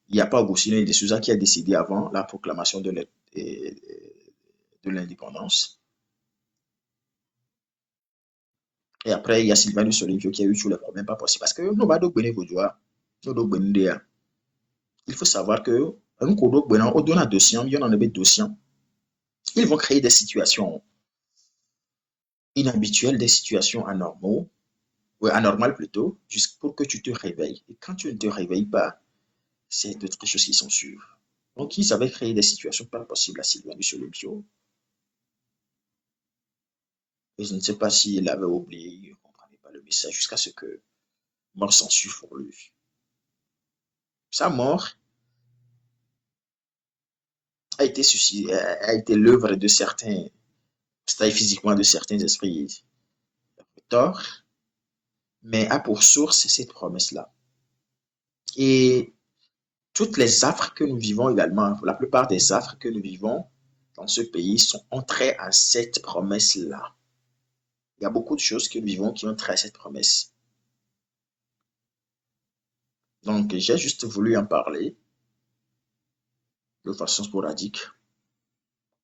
il n'y a pas Agustino de Souza qui a décidé avant la proclamation de l'indépendance. Et après, il y a Sylvanus Olympio qui a eu tous les problèmes pas possibles. Parce que il faut savoir que ils vont créer des situations inhabituelles, des situations anormales plutôt, juste pour que tu te réveilles. Et quand tu ne te réveilles pas, c'est d'autres choses qui sont sûres. Donc, ils avaient créé des situations pas possibles à Sylvanus Olympio. Et je ne sais pas s'il avait oublié, il ne comprenait pas le message jusqu'à ce que mort s'en suive pour lui. Sa mort a été l'œuvre de certains c'est-à-dire physiquement de certains esprits tort, mais a pour source cette promesse-là. Et toutes les affres que nous vivons également, la plupart des affres que nous vivons dans ce pays sont entrées à cette promesse-là. Il y a beaucoup de choses que nous vivons qui ont trait à cette promesse. Donc, j'ai juste voulu en parler de façon sporadique.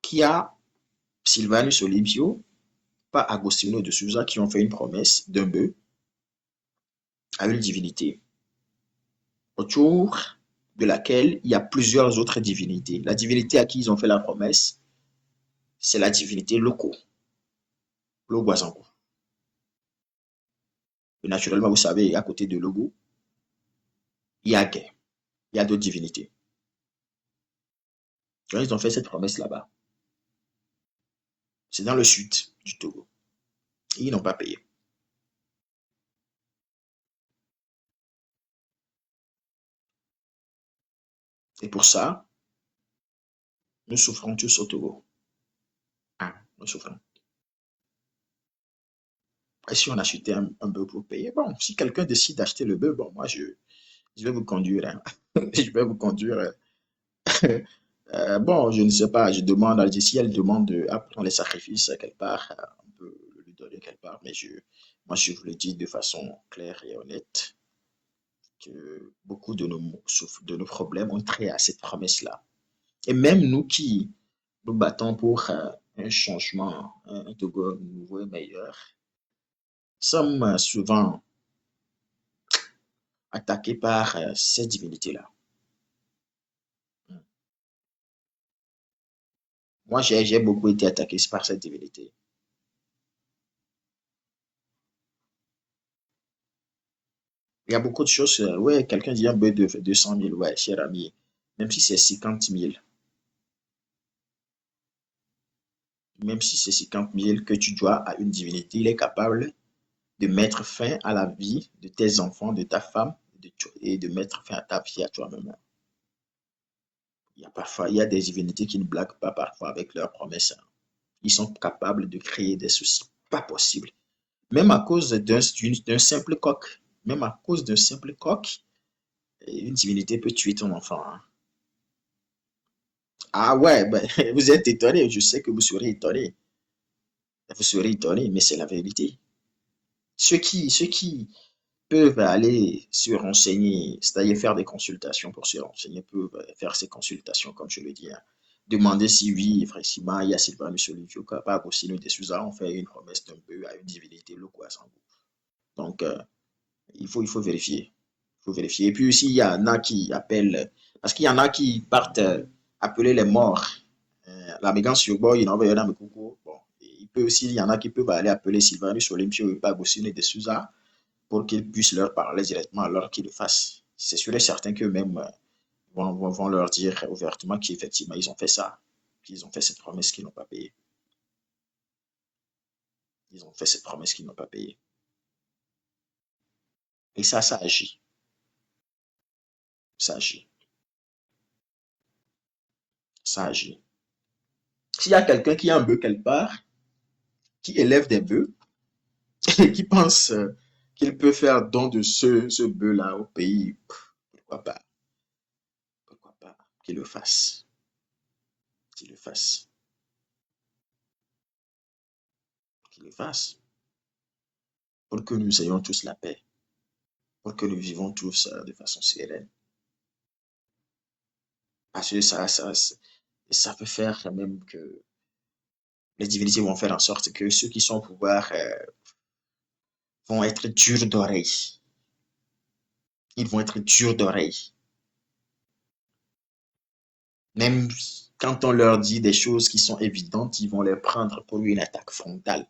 Qui a Sylvanus Olympio, pas Agostino de Souza, qui ont fait une promesse d'un bœuf à une divinité, autour de laquelle il y a plusieurs autres divinités. La divinité à qui ils ont fait la promesse, c'est la divinité Loko, Loguazango. Et naturellement, vous savez, à côté de Logo, il y a Gay, il y a d'autres divinités. Donc, ils ont fait cette promesse là-bas. C'est dans le sud du Togo. Et ils n'ont pas payé. Et pour ça, nous souffrons tous au Togo. Ah, nous souffrons. Et si on achetait un bœuf pour payer, bon, si quelqu'un décide d'acheter le bœuf, bon, moi, je vais vous conduire. Hein. Je vais vous conduire. Bon, je ne sais pas, je demande à Dieu si elle demande à prendre les sacrifices quelque part, on peut lui donner quelque part, mais moi, je vous le dis de façon claire et honnête que beaucoup de nos problèmes ont trait à cette promesse-là. Et même nous qui nous battons pour un changement, un Togo nouveau et meilleur, sommes souvent attaqués par ces divinités-là. Moi, j'ai beaucoup été attaqué par cette divinité. Il y a beaucoup de choses. Ouais, quelqu'un dit un bœuf de 200 000, ouais, cher ami, même si c'est 50 000, même si c'est 50 000 que tu dois à une divinité, il est capable de mettre fin à la vie de tes enfants, de ta femme, et de mettre fin à ta vie à toi-même. Il y a des divinités qui ne blaguent pas parfois avec leurs promesses. Ils sont capables de créer des soucis. Pas possible. Même à cause d'un simple coq. Même à cause d'un simple coq, une divinité peut tuer ton enfant. Hein. Ah ouais, ben, vous êtes étonné. Je sais que vous serez étonné. Vous serez étonné, mais c'est la vérité. Ceux qui peuvent aller se renseigner, c'est-à-dire faire des consultations pour se renseigner, peuvent faire ces consultations, comme je le dis. Hein. Demander si oui, effectivement, il y a Sylvanus Olivio, capable aussi nous des Souza, on fait une promesse d'un peu à une divinité, le Kwazango. Donc, il faut vérifier. Il faut vérifier. Et puis aussi, il y en a qui appellent, parce qu'il y en a qui partent appeler les morts. La Mégan sur boy, il envoie un coucou. Bon, il peut aussi, il y en a qui peuvent aller appeler Sylvanus Olympio et Pagosine de Souza pour qu'ils puissent leur parler directement alors qu'ils le fassent. C'est sûr et certain qu'eux-mêmes vont leur dire ouvertement qu'effectivement, ils ont fait ça, qu'ils ont fait cette promesse qu'ils n'ont pas payée. Ils ont fait cette promesse qu'ils n'ont pas payée. Et ça agit. Ça agit. Ça agit. S'il y a quelqu'un qui a un bœuf quelque part, qui élève des bœufs, et qui pense qu'il peut faire don de ce bœuf-là au pays, pourquoi pas? Pourquoi pas? Qu'il le fasse. Qu'il le fasse. Qu'il le fasse. Pour que nous ayons tous la paix. Pour que nous vivons tous de façon sereine. Parce que ça peut faire quand même que les divinités vont faire en sorte que ceux qui sont au pouvoir vont être durs d'oreille. Ils vont être durs d'oreille. Même quand on leur dit des choses qui sont évidentes, ils vont les prendre pour une attaque frontale.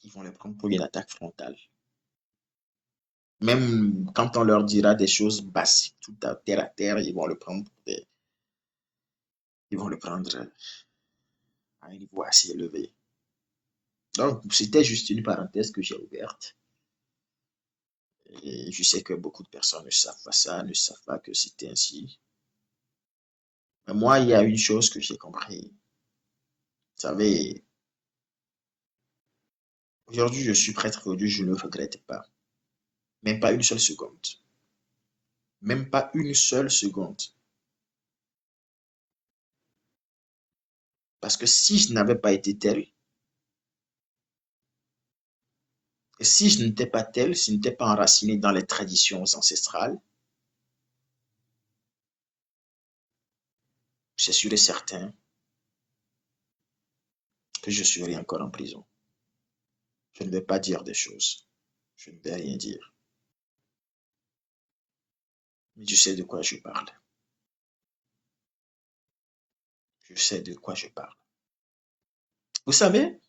Ils vont les prendre pour une attaque frontale. Même quand on leur dira des choses basiques, tout à terre, ils vont le prendre ils vont le prendre à un niveau assez élevé. Donc, c'était juste une parenthèse que j'ai ouverte. Et je sais que beaucoup de personnes ne savent pas ça, ne savent pas que c'était ainsi. Mais moi, il y a une chose que j'ai compris. savez, aujourd'hui, je suis prêtre et Dieu, je ne le regrette pas. Même pas une seule seconde. Même pas une seule seconde. Parce que si je n'avais pas été tel, et si je n'étais pas tel, si je n'étais pas enraciné dans les traditions ancestrales, c'est sûr et certain que je serais encore en prison. Je ne vais pas dire des choses. Je ne vais rien dire. Mais je sais de quoi je parle. Je sais de quoi je parle. Vous savez,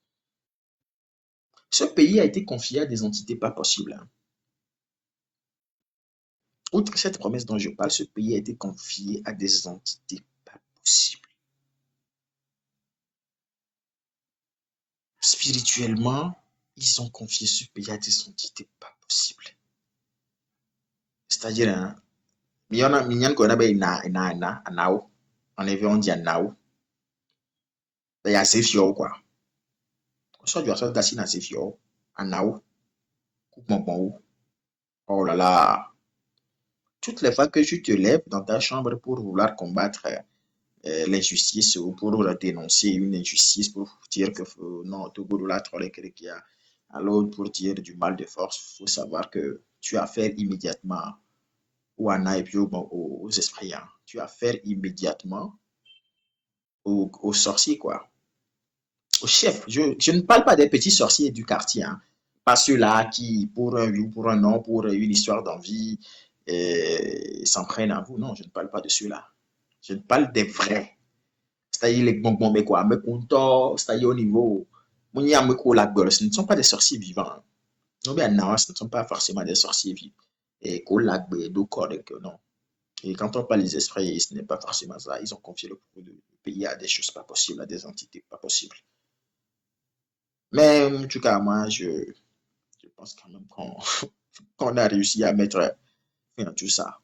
ce pays a été confié à des entités pas possibles, hein. Outre cette promesse dont je parle, ce pays a été confié à des entités pas possibles. Spirituellement, ils ont confié ce pays à des entités pas possibles. C'est-à-dire, hein, minyan ko na bai na anao. En effet, on dit anao. Il y a assez fio, quoi. Soit du assaut d'assine assez fio. Anao. Coupe mon bon. Oh là là. Toutes les fois que tu te lèves dans ta chambre pour vouloir combattre l'injustice ou pour dénoncer une injustice, pour dire que non, Togo la qui a à l'autre pour dire du mal de force, il faut savoir que tu as affaire immédiatement ou à et puis aux esprits, hein. Tu as affaire immédiatement aux sorciers, quoi. Aux chefs. Je ne parle pas des petits sorciers du quartier, hein. Pas ceux-là qui, pour un oui ou pour un non, pour une histoire d'envie, s'en prennent à vous. Non, je ne parle pas de ceux-là. Je parle des vrais. C'est-à-dire les bonbons, mais quoi, mais c'est-à-dire au niveau, ce ne sont pas des sorciers vivants, hein. Non, bien, non, ce ne sont pas forcément des sorciers vivants. Et non. Et quand on parle des esprits, ce n'est pas forcément ça. Ils ont confié le pays à des choses pas possibles, à des entités pas possibles. Mais en tout cas, moi, je pense quand même qu'on a réussi à mettre fin à tout ça.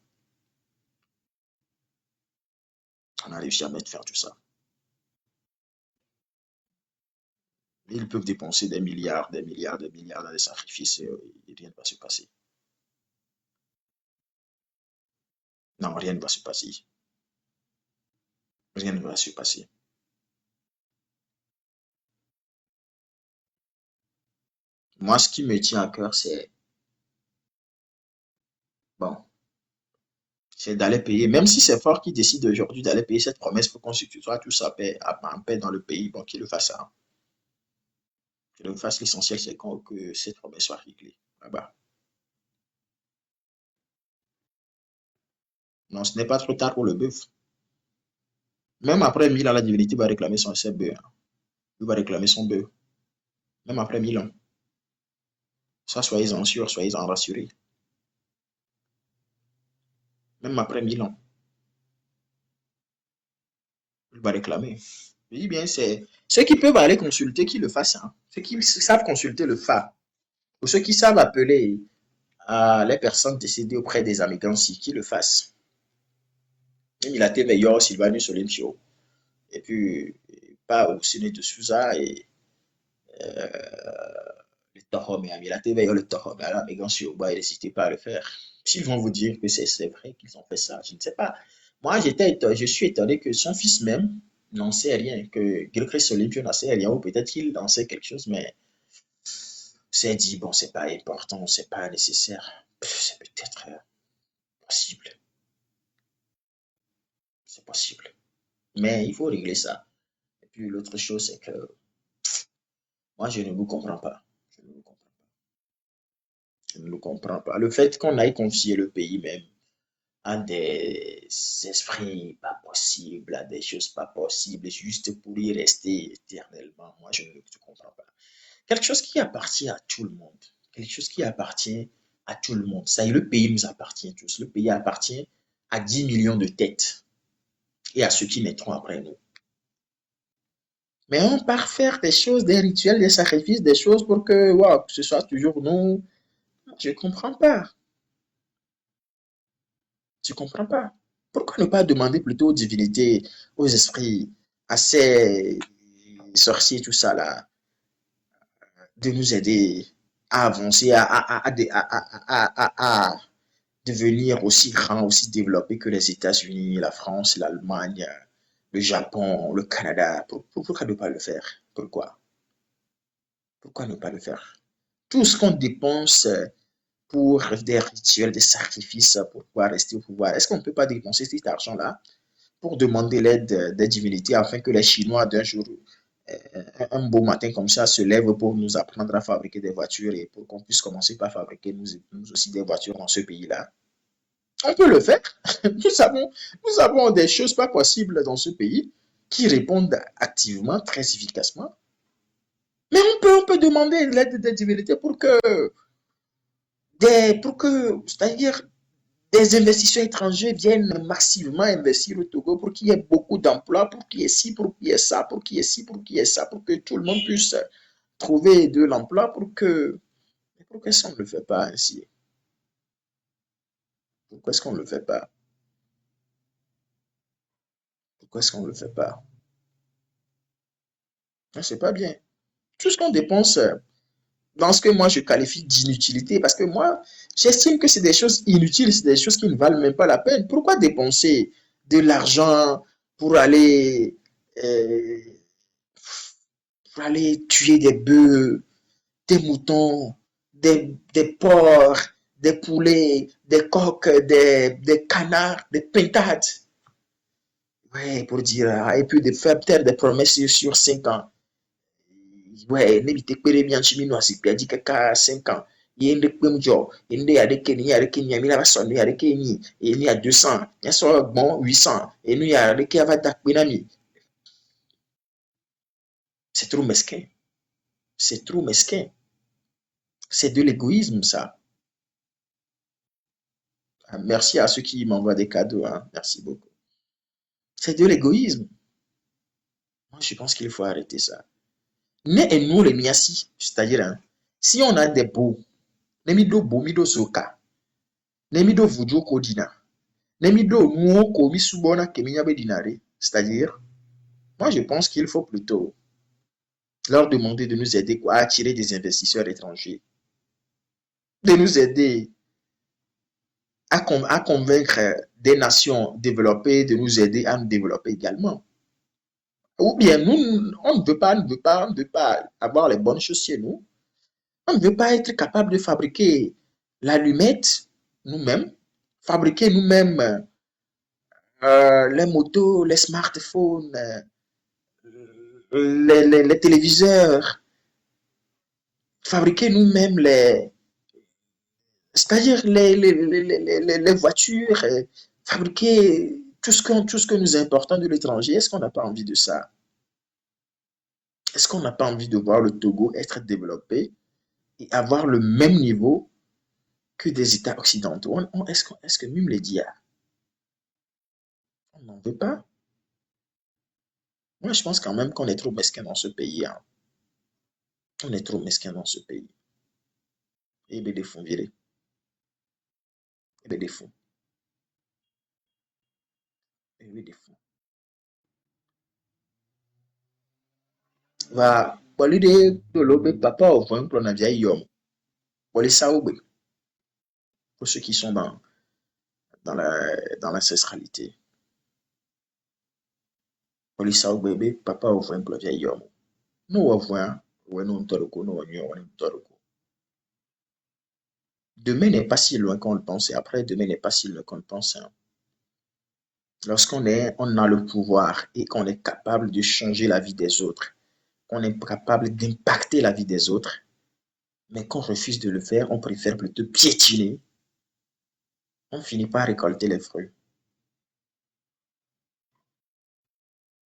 On a réussi à mettre fin à tout ça. Ils peuvent dépenser des milliards, des milliards, des milliards dans des sacrifices et rien ne va se passer. Non, rien ne va se passer. Rien ne va se passer. Moi, ce qui me tient à cœur, bon, c'est d'aller payer, même si c'est fort qui décide aujourd'hui d'aller payer cette promesse pour qu'on se tutoie tous en paix dans le pays, bon, qu'il le fasse, hein. Qu'il le fasse, l'essentiel, c'est que cette promesse soit réglée là-bas. Non, ce n'est pas trop tard pour le bœuf. Même après 1000 ans, la divinité va réclamer son bœuf, hein. Il va réclamer son bœuf. Même après 1000 ans. Ça, soyez-en sûrs, soyez-en rassurés. Même après 1000 ans, il va réclamer. Je dis bien, c'est ceux qui peuvent aller consulter, qui le fassent, hein. Ceux qui savent consulter le FA, ou ceux qui savent appeler les personnes décédées auprès des Amigansi, qui le fassent. Il a été meilleur, Sylvanus Olympio. Et puis, pas aussi de Souza et le Tohom et il a été meilleur le Tohom. Alors, Amigansi, n'hésitez pas à le faire. S'ils vont vous dire que c'est vrai qu'ils ont fait ça, je ne sais pas. Moi, je suis étonné que son fils même n'en sait rien, que Gilchrist Olympio n'en sait rien, ou peut-être qu'il en sait quelque chose, mais c'est dit, bon, c'est pas important, c'est pas nécessaire. C'est peut-être possible. C'est possible. Mais il faut régler ça. Et puis l'autre chose, c'est que moi, je ne vous comprends pas. Je ne vous comprends pas. Je ne vous comprends pas. Le fait qu'on aille confier le pays même à des esprits pas possibles, à des choses pas possibles, juste pour y rester éternellement, moi, je ne comprends pas. Quelque chose qui appartient à tout le monde. Quelque chose qui appartient à tout le monde. Ça y est, le pays nous appartient tous. Le pays appartient à 10 millions de têtes et à ceux qui naîtront après nous. Mais on part faire des choses, des rituels, des sacrifices, des choses pour que, wow, ce soit toujours nous. Je ne comprends pas. Je ne comprends pas. Pourquoi ne pas demander plutôt aux divinités, aux esprits, à ces sorciers, tout ça là, de nous aider à avancer, à devenir aussi grand, aussi développé que les États-Unis, la France, l'Allemagne, le Japon, le Canada. Pourquoi ne pas le faire? Pourquoi? Pourquoi ne pas le faire? Tout ce qu'on dépense pour des rituels, des sacrifices pour pouvoir rester au pouvoir, est-ce qu'on ne peut pas dépenser cet argent-là pour demander l'aide des divinités afin que les Chinois d'un jour, un beau matin comme ça, se lèvent pour nous apprendre à fabriquer des voitures et pour qu'on puisse commencer par fabriquer nous aussi des voitures dans ce pays-là? On peut le faire. Nous avons des choses pas possibles dans ce pays qui répondent activement, très efficacement. Mais on peut demander l'aide des divinités c'est-à-dire, des investisseurs étrangers viennent massivement investir au Togo pour qu'il y ait beaucoup d'emplois, pour qu'il y ait ci, pour qu'il y ait ça, pour qu'il y ait ci, pour qu'il y ait ça, pour que tout le monde puisse trouver de l'emploi pourquoi est-ce qu'on ne le fait pas ainsi? Pourquoi est-ce qu'on ne le fait pas? Pourquoi est-ce qu'on ne le fait pas? C'est pas bien. Tout ce qu'on dépense dans ce que moi je qualifie d'inutilité, parce que moi, j'estime que c'est des choses inutiles, c'est des choses qui ne valent même pas la peine. Pourquoi dépenser de l'argent pour aller, euh, pour aller tuer des bœufs, des moutons, des porcs, des poulets, des coqs, des canards, des pintades? Ouais, pour dire, et puis de faire peut-être des promesses sur 5 ans. Ouais, n'ébite kpere bien chimino asikpe adi kaka 5 ans. Yende kpemjo, yende yade ke nyami la basono yade ke ni, et ni à 200, ya so bon 800, et nous yade ke ava dakpenami. C'est trop mesquin. C'est trop mesquin. C'est de l'égoïsme, ça. Merci à ceux qui m'envoient des cadeaux, hein. Merci beaucoup. C'est de l'égoïsme. Moi, je pense qu'il faut arrêter ça. Mais et nous, les miasi, c'est-à-dire, hein, si on a des beaux, nemido bo mido soka, nemido vujo kodina, nemido nuo komi subona keminya be dinare, c'est-à-dire, moi, je pense qu'il faut plutôt leur demander de nous aider à attirer des investisseurs étrangers, de nous aider à convaincre des nations développées de nous aider à nous développer également. Ou bien nous, on ne veut pas avoir les bonnes choses chez nous. On ne veut pas être capable de fabriquer l'allumette nous-mêmes, fabriquer nous-mêmes les motos, les smartphones, les téléviseurs, fabriquer nous-mêmes c'est-à-dire les voitures, fabriquer tout ce que nous importons de l'étranger. Est-ce qu'on n'a pas envie de ça? Est-ce qu'on n'a pas envie de voir le Togo être développé et avoir le même niveau que des États occidentaux? Est-ce que même les DIA, on n'en veut pas? Moi, je pense quand même qu'on est trop mesquin dans ce pays, hein. On est trop mesquin dans ce pays. Et bien des fonds virés. Et bien des fonds. Et bien des fonds. Va, de l'obe papa au point pour la vieille homme. Pour les saoubé. Pour ceux qui sont dans l'ancestralité. Pour les saoubé, papa au point pour la vieille homme. Nous, on voit, ouais, nous, on toroko, nous, on toroko. Demain n'est pas si loin qu'on le pense et après demain n'est pas si loin qu'on le pense, hein. On a le pouvoir et qu'on est capable de changer la vie des autres, qu'on est capable d'impacter la vie des autres, mais qu'on refuse de le faire, on préfère plutôt piétiner, on finit par récolter les fruits.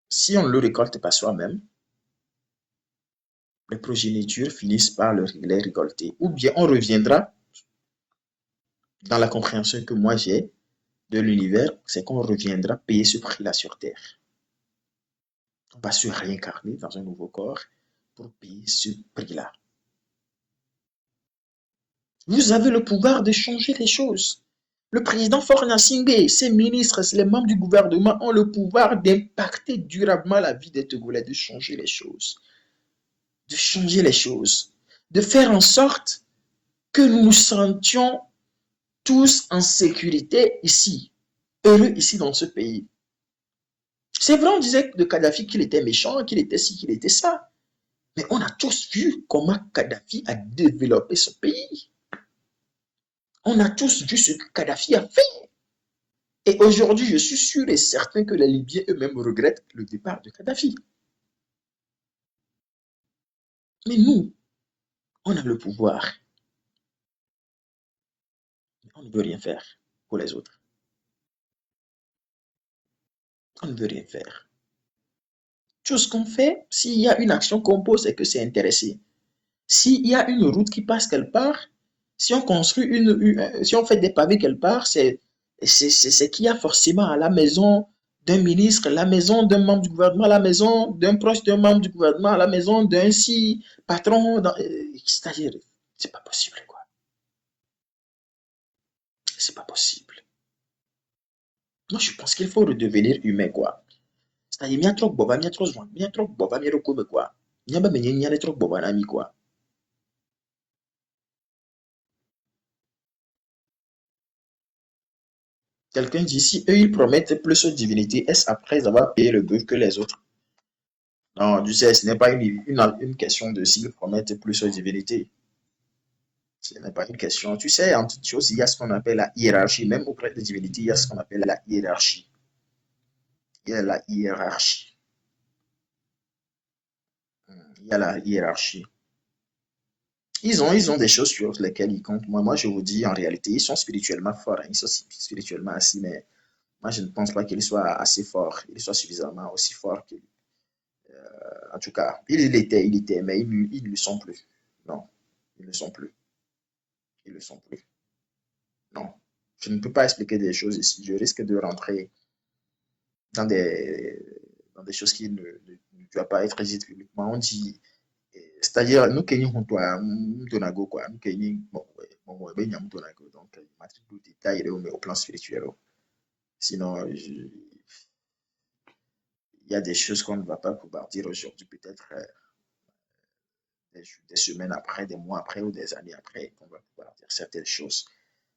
Si on ne le récolte pas soi-même, les progénitures finissent par les récolter. Ou bien on reviendra dans la compréhension que moi j'ai de l'univers, c'est qu'on reviendra payer ce prix-là sur Terre. On va se réincarner dans un nouveau corps pour payer ce prix-là. Vous avez le pouvoir de changer les choses. Le président Faure Gnassingbé, ses ministres, les membres du gouvernement ont le pouvoir d'impacter durablement la vie des Togolais, de changer les choses. De changer les choses. De faire en sorte que nous nous sentions tous en sécurité ici, heureux ici dans ce pays. C'est vrai, on disait de Kadhafi qu'il était méchant, qu'il était ci, qu'il était ça. Mais on a tous vu comment Kadhafi a développé ce pays. On a tous vu ce que Kadhafi a fait. Et aujourd'hui, je suis sûr et certain que les Libyens eux-mêmes regrettent le départ de Kadhafi. Mais nous, on a le pouvoir. Mais on ne veut rien faire pour les autres. On ne veut rien faire. Tout ce qu'on fait, s'il y a une action qu'on pose, c'est que c'est intéressé. S'il y a une route qui passe quelque part, si on construit si on fait des pavés quelque part, c'est qu'il y a forcément à la maison d'un ministre, la maison d'un membre du gouvernement, la maison d'un proche d'un membre du gouvernement, la maison d'un si patron. C'est-à-dire, c'est pas possible, quoi. C'est pas possible. Moi, je pense qu'il faut redevenir humain, quoi. C'est-à-dire, il y a trop de boba, il y a trop de joint, il y a trop de boba, il y a trop de quoi. Il y a trop de boba, ami, quoi. Quelqu'un dit, si eux, ils promettent plus aux divinités, est-ce après avoir payé le bœuf que les autres? Non, tu sais, ce n'est pas une question de s'ils promettent plus aux divinités. Ce n'est pas une question. Tu sais, en toute chose, il y a ce qu'on appelle la hiérarchie. Même auprès des divinités, il y a ce qu'on appelle la hiérarchie. Il y a la hiérarchie. Il y a la hiérarchie. Ils ont des choses sur lesquelles ils comptent. Moi, je vous dis, en réalité, ils sont spirituellement forts, hein. Ils sont spirituellement assis, mais moi, je ne pense pas qu'ils soient assez forts. Ils soient suffisamment aussi forts que, en tout cas, il était, mais ils ne le sont plus. Non, ils ne le sont plus. Ils ne le sont plus. Non. Je ne peux pas expliquer des choses ici. Je risque de rentrer dans dans des choses qui ne doivent pas être dites publiquement. On dit, c'est-à-dire, nous kenyons toi, Mtonago, quoi. Nous kenyons, bon, ouais, bon, ouais, ben, Mtonago. Donc, matrice de détail, mais au plan spirituel. Sinon, il y a des choses qu'on ne va pas pouvoir dire aujourd'hui, peut-être des semaines après, des mois après ou des années après, qu'on va pouvoir dire certaines choses.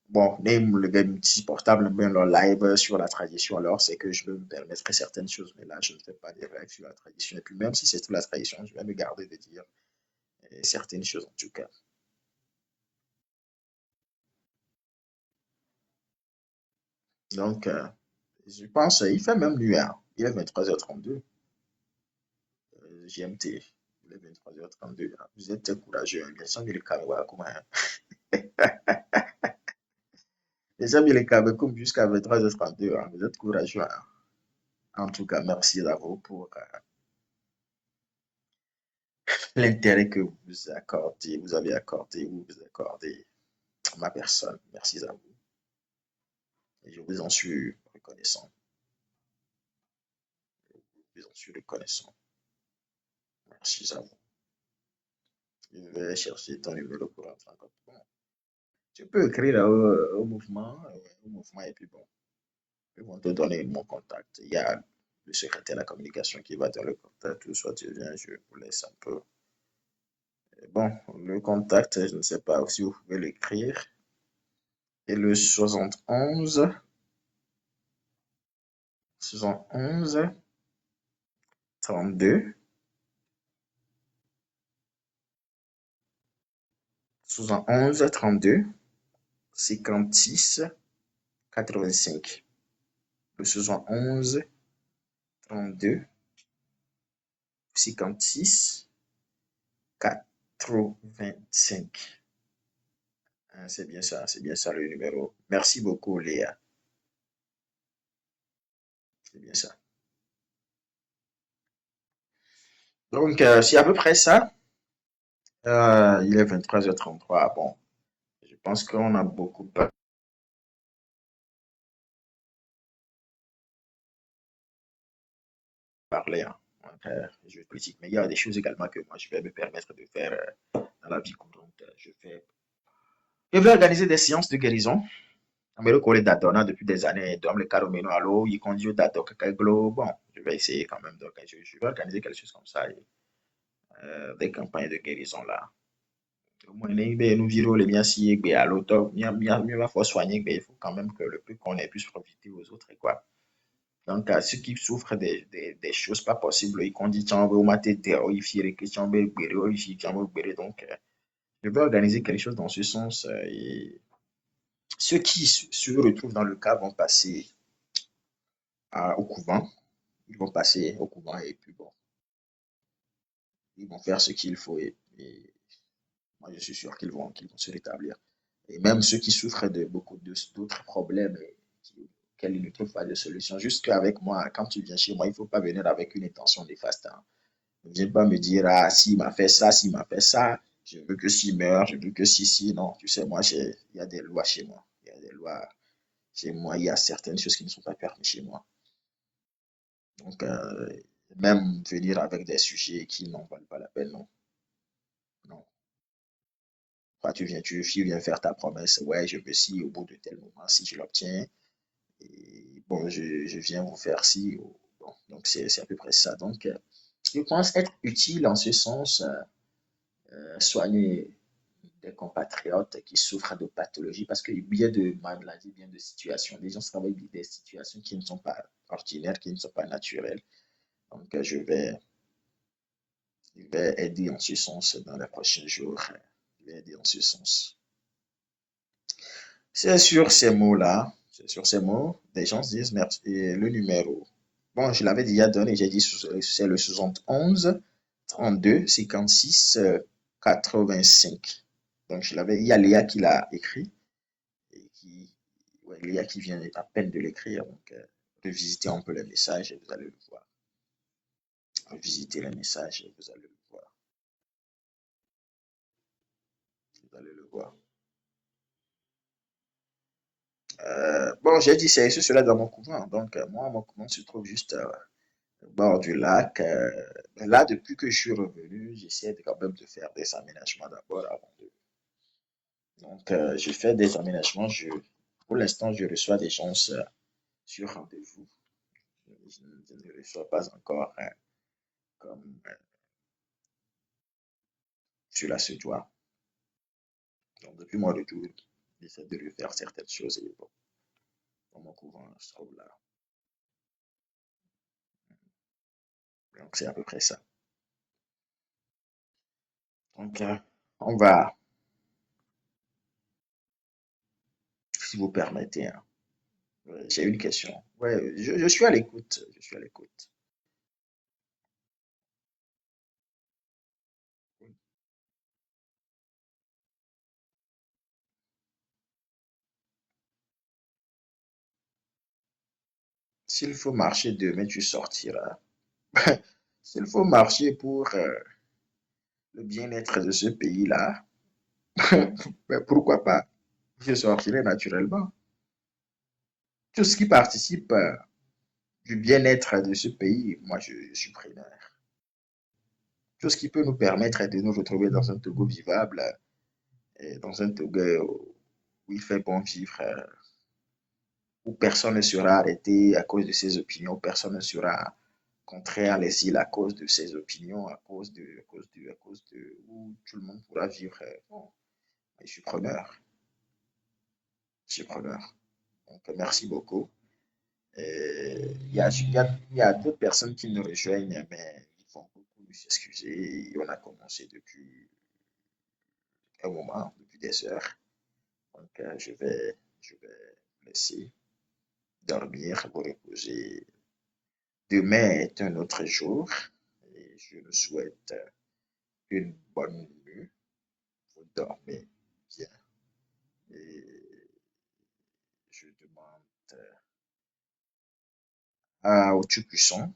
Bon, même le petit portable, même le live sur la tradition, alors c'est que je peux me permettre certaines choses, mais là, je ne fais pas des lives sur la tradition. Et puis même si c'est toute la tradition, je vais me garder de dire certaines choses en tout cas. Donc, je pense, il fait même nuit, hein. Il est 23h32, GMT. Il est 23h32. Vous êtes courageux, hein. Les gens, ils les amis, les Cameroun jusqu'à 23h32, hein. Vous êtes courageux, hein. En tout cas, merci à vous pour l'intérêt que vous avez accordé ou vous accordez à ma personne. Merci à vous. Et je vous en suis reconnaissant. Je vous en suis reconnaissant. Merci à vous. Je vais chercher ton numéro pour entrer en contact. Bon, tu peux écrire au mouvement et puis bon, ils vont te donner mon contact. Il y a le secrétaire de la communication qui va te le contact. Soit tu viens, je vous laisse un peu. Et bon, le contact, je ne sais pas si vous pouvez l'écrire. Et le 71 71 32 71 32 56 85. Le 71 32 56 85. Hein, c'est bien ça le numéro. Merci beaucoup, Léa. C'est bien ça. Donc, c'est à peu près ça. Il est 23h33. Bon, je pense qu'on a beaucoup parlé, hein, jeux politiques, mais il y a des choses également que moi je vais me permettre de faire dans la vie courante. Je vais organiser des séances de guérison. Mais le collègue d'Adona depuis des années, donc le Caromeno, allô, il conduit d'Adok, Kaglo. Bon, je vais essayer quand même. Donc, je vais organiser quelque chose comme ça. Des campagnes de guérison là. Au moins, nous virons les miens si, à l'automne, mieux va faut soigner, mais il faut quand même que le peu qu'on ait puisse profiter aux autres, et quoi. Donc, à ceux qui souffrent des choses pas possibles, ils conduisent, tiens, au matin, ils firent que tiens, donc, je vais organiser quelque chose dans ce sens, et ceux qui se retrouvent dans le cas vont passer au couvent. Ils vont passer au couvent et puis bon, ils vont faire ce qu'il faut et moi je suis sûr qu'ils vont se rétablir. Et même ceux qui souffrent de beaucoup d'autres problèmes et auxquels ils ne trouvent pas de solution, juste qu'avec moi, quand tu viens chez moi, il ne faut pas venir avec une intention néfaste, hein. Ne viens pas me dire, ah, s'il m'a fait ça, s'il m'a fait ça, je veux que s'il meurt, je veux que si, non. Tu sais, moi, il y a des lois chez moi. Il y a des lois chez moi, il y a certaines choses qui ne sont pas permises chez moi. Donc, même venir avec des sujets qui n'en valent pas la peine, non. Non. Toi, tu viens faire ta promesse. Ouais, je veux si au bout de tel moment, si je l'obtiens. Et bon, je viens vous faire ci. Bon, donc, c'est à peu près ça. Donc, je pense être utile en ce sens, soigner des compatriotes qui souffrent de pathologies parce qu'il y a bien de maladies, bien de situations. Les gens travaillent avec des situations qui ne sont pas ordinaires, qui ne sont pas naturelles. Donc, je vais aider en ce sens dans les prochains jours. Je vais aider en ce sens. C'est sur ces mots-là, c'est sur ces mots, des gens se disent merci. Et le numéro, bon, je l'avais déjà donné, j'ai dit c'est le 71 32 56 85. Donc, il y a Léa qui l'a écrit, et ouais, Léa qui vient à peine de l'écrire. Donc, revisitez un peu le message et vous allez le voir. Revisitez le message et vous allez le voir. Vous allez le voir. Bon, j'ai dit c'est cela dans mon couvent. Donc, moi, mon couvent se trouve juste au bord du lac. Là, depuis que je suis revenu, j'essaie quand même de faire des aménagements d'abord avant de. Donc, je fais des aménagements. Pour l'instant, je reçois des gens sur rendez-vous. Je ne reçois pas encore comme cela se doit. Donc, depuis mon retour, j'essaie de refaire certaines choses et bon, dans mon couvent, je trouve là. Donc, c'est à peu près ça. Donc, on va, si vous permettez, hein, j'ai une question. Ouais, je suis à l'écoute. Je suis à l'écoute. S'il faut marcher demain, tu sortiras. S'il faut marcher pour le bien-être de ce pays-là, ben pourquoi pas? Je sortirai naturellement. Tout ce qui participe du bien-être de ce pays, moi, je suis preneur. Tout ce qui peut nous permettre de nous retrouver dans un Togo vivable, dans un Togo où il fait bon vivre, où personne ne sera arrêté à cause de ses opinions, personne ne sera contraire à l'exil à cause de ses opinions, où tout le monde pourra vivre. Bon, je suis preneur. Je suis preneur. Donc, merci beaucoup. Il y a d'autres personnes qui nous rejoignent, mais ils vont beaucoup s'excuser. On a commencé depuis un moment, depuis des heures. Donc, je vais laisser dormir, vous reposer. Demain est un autre jour et je vous souhaite une bonne nuit. Vous dormez bien. Et je demande au Tout-Puissant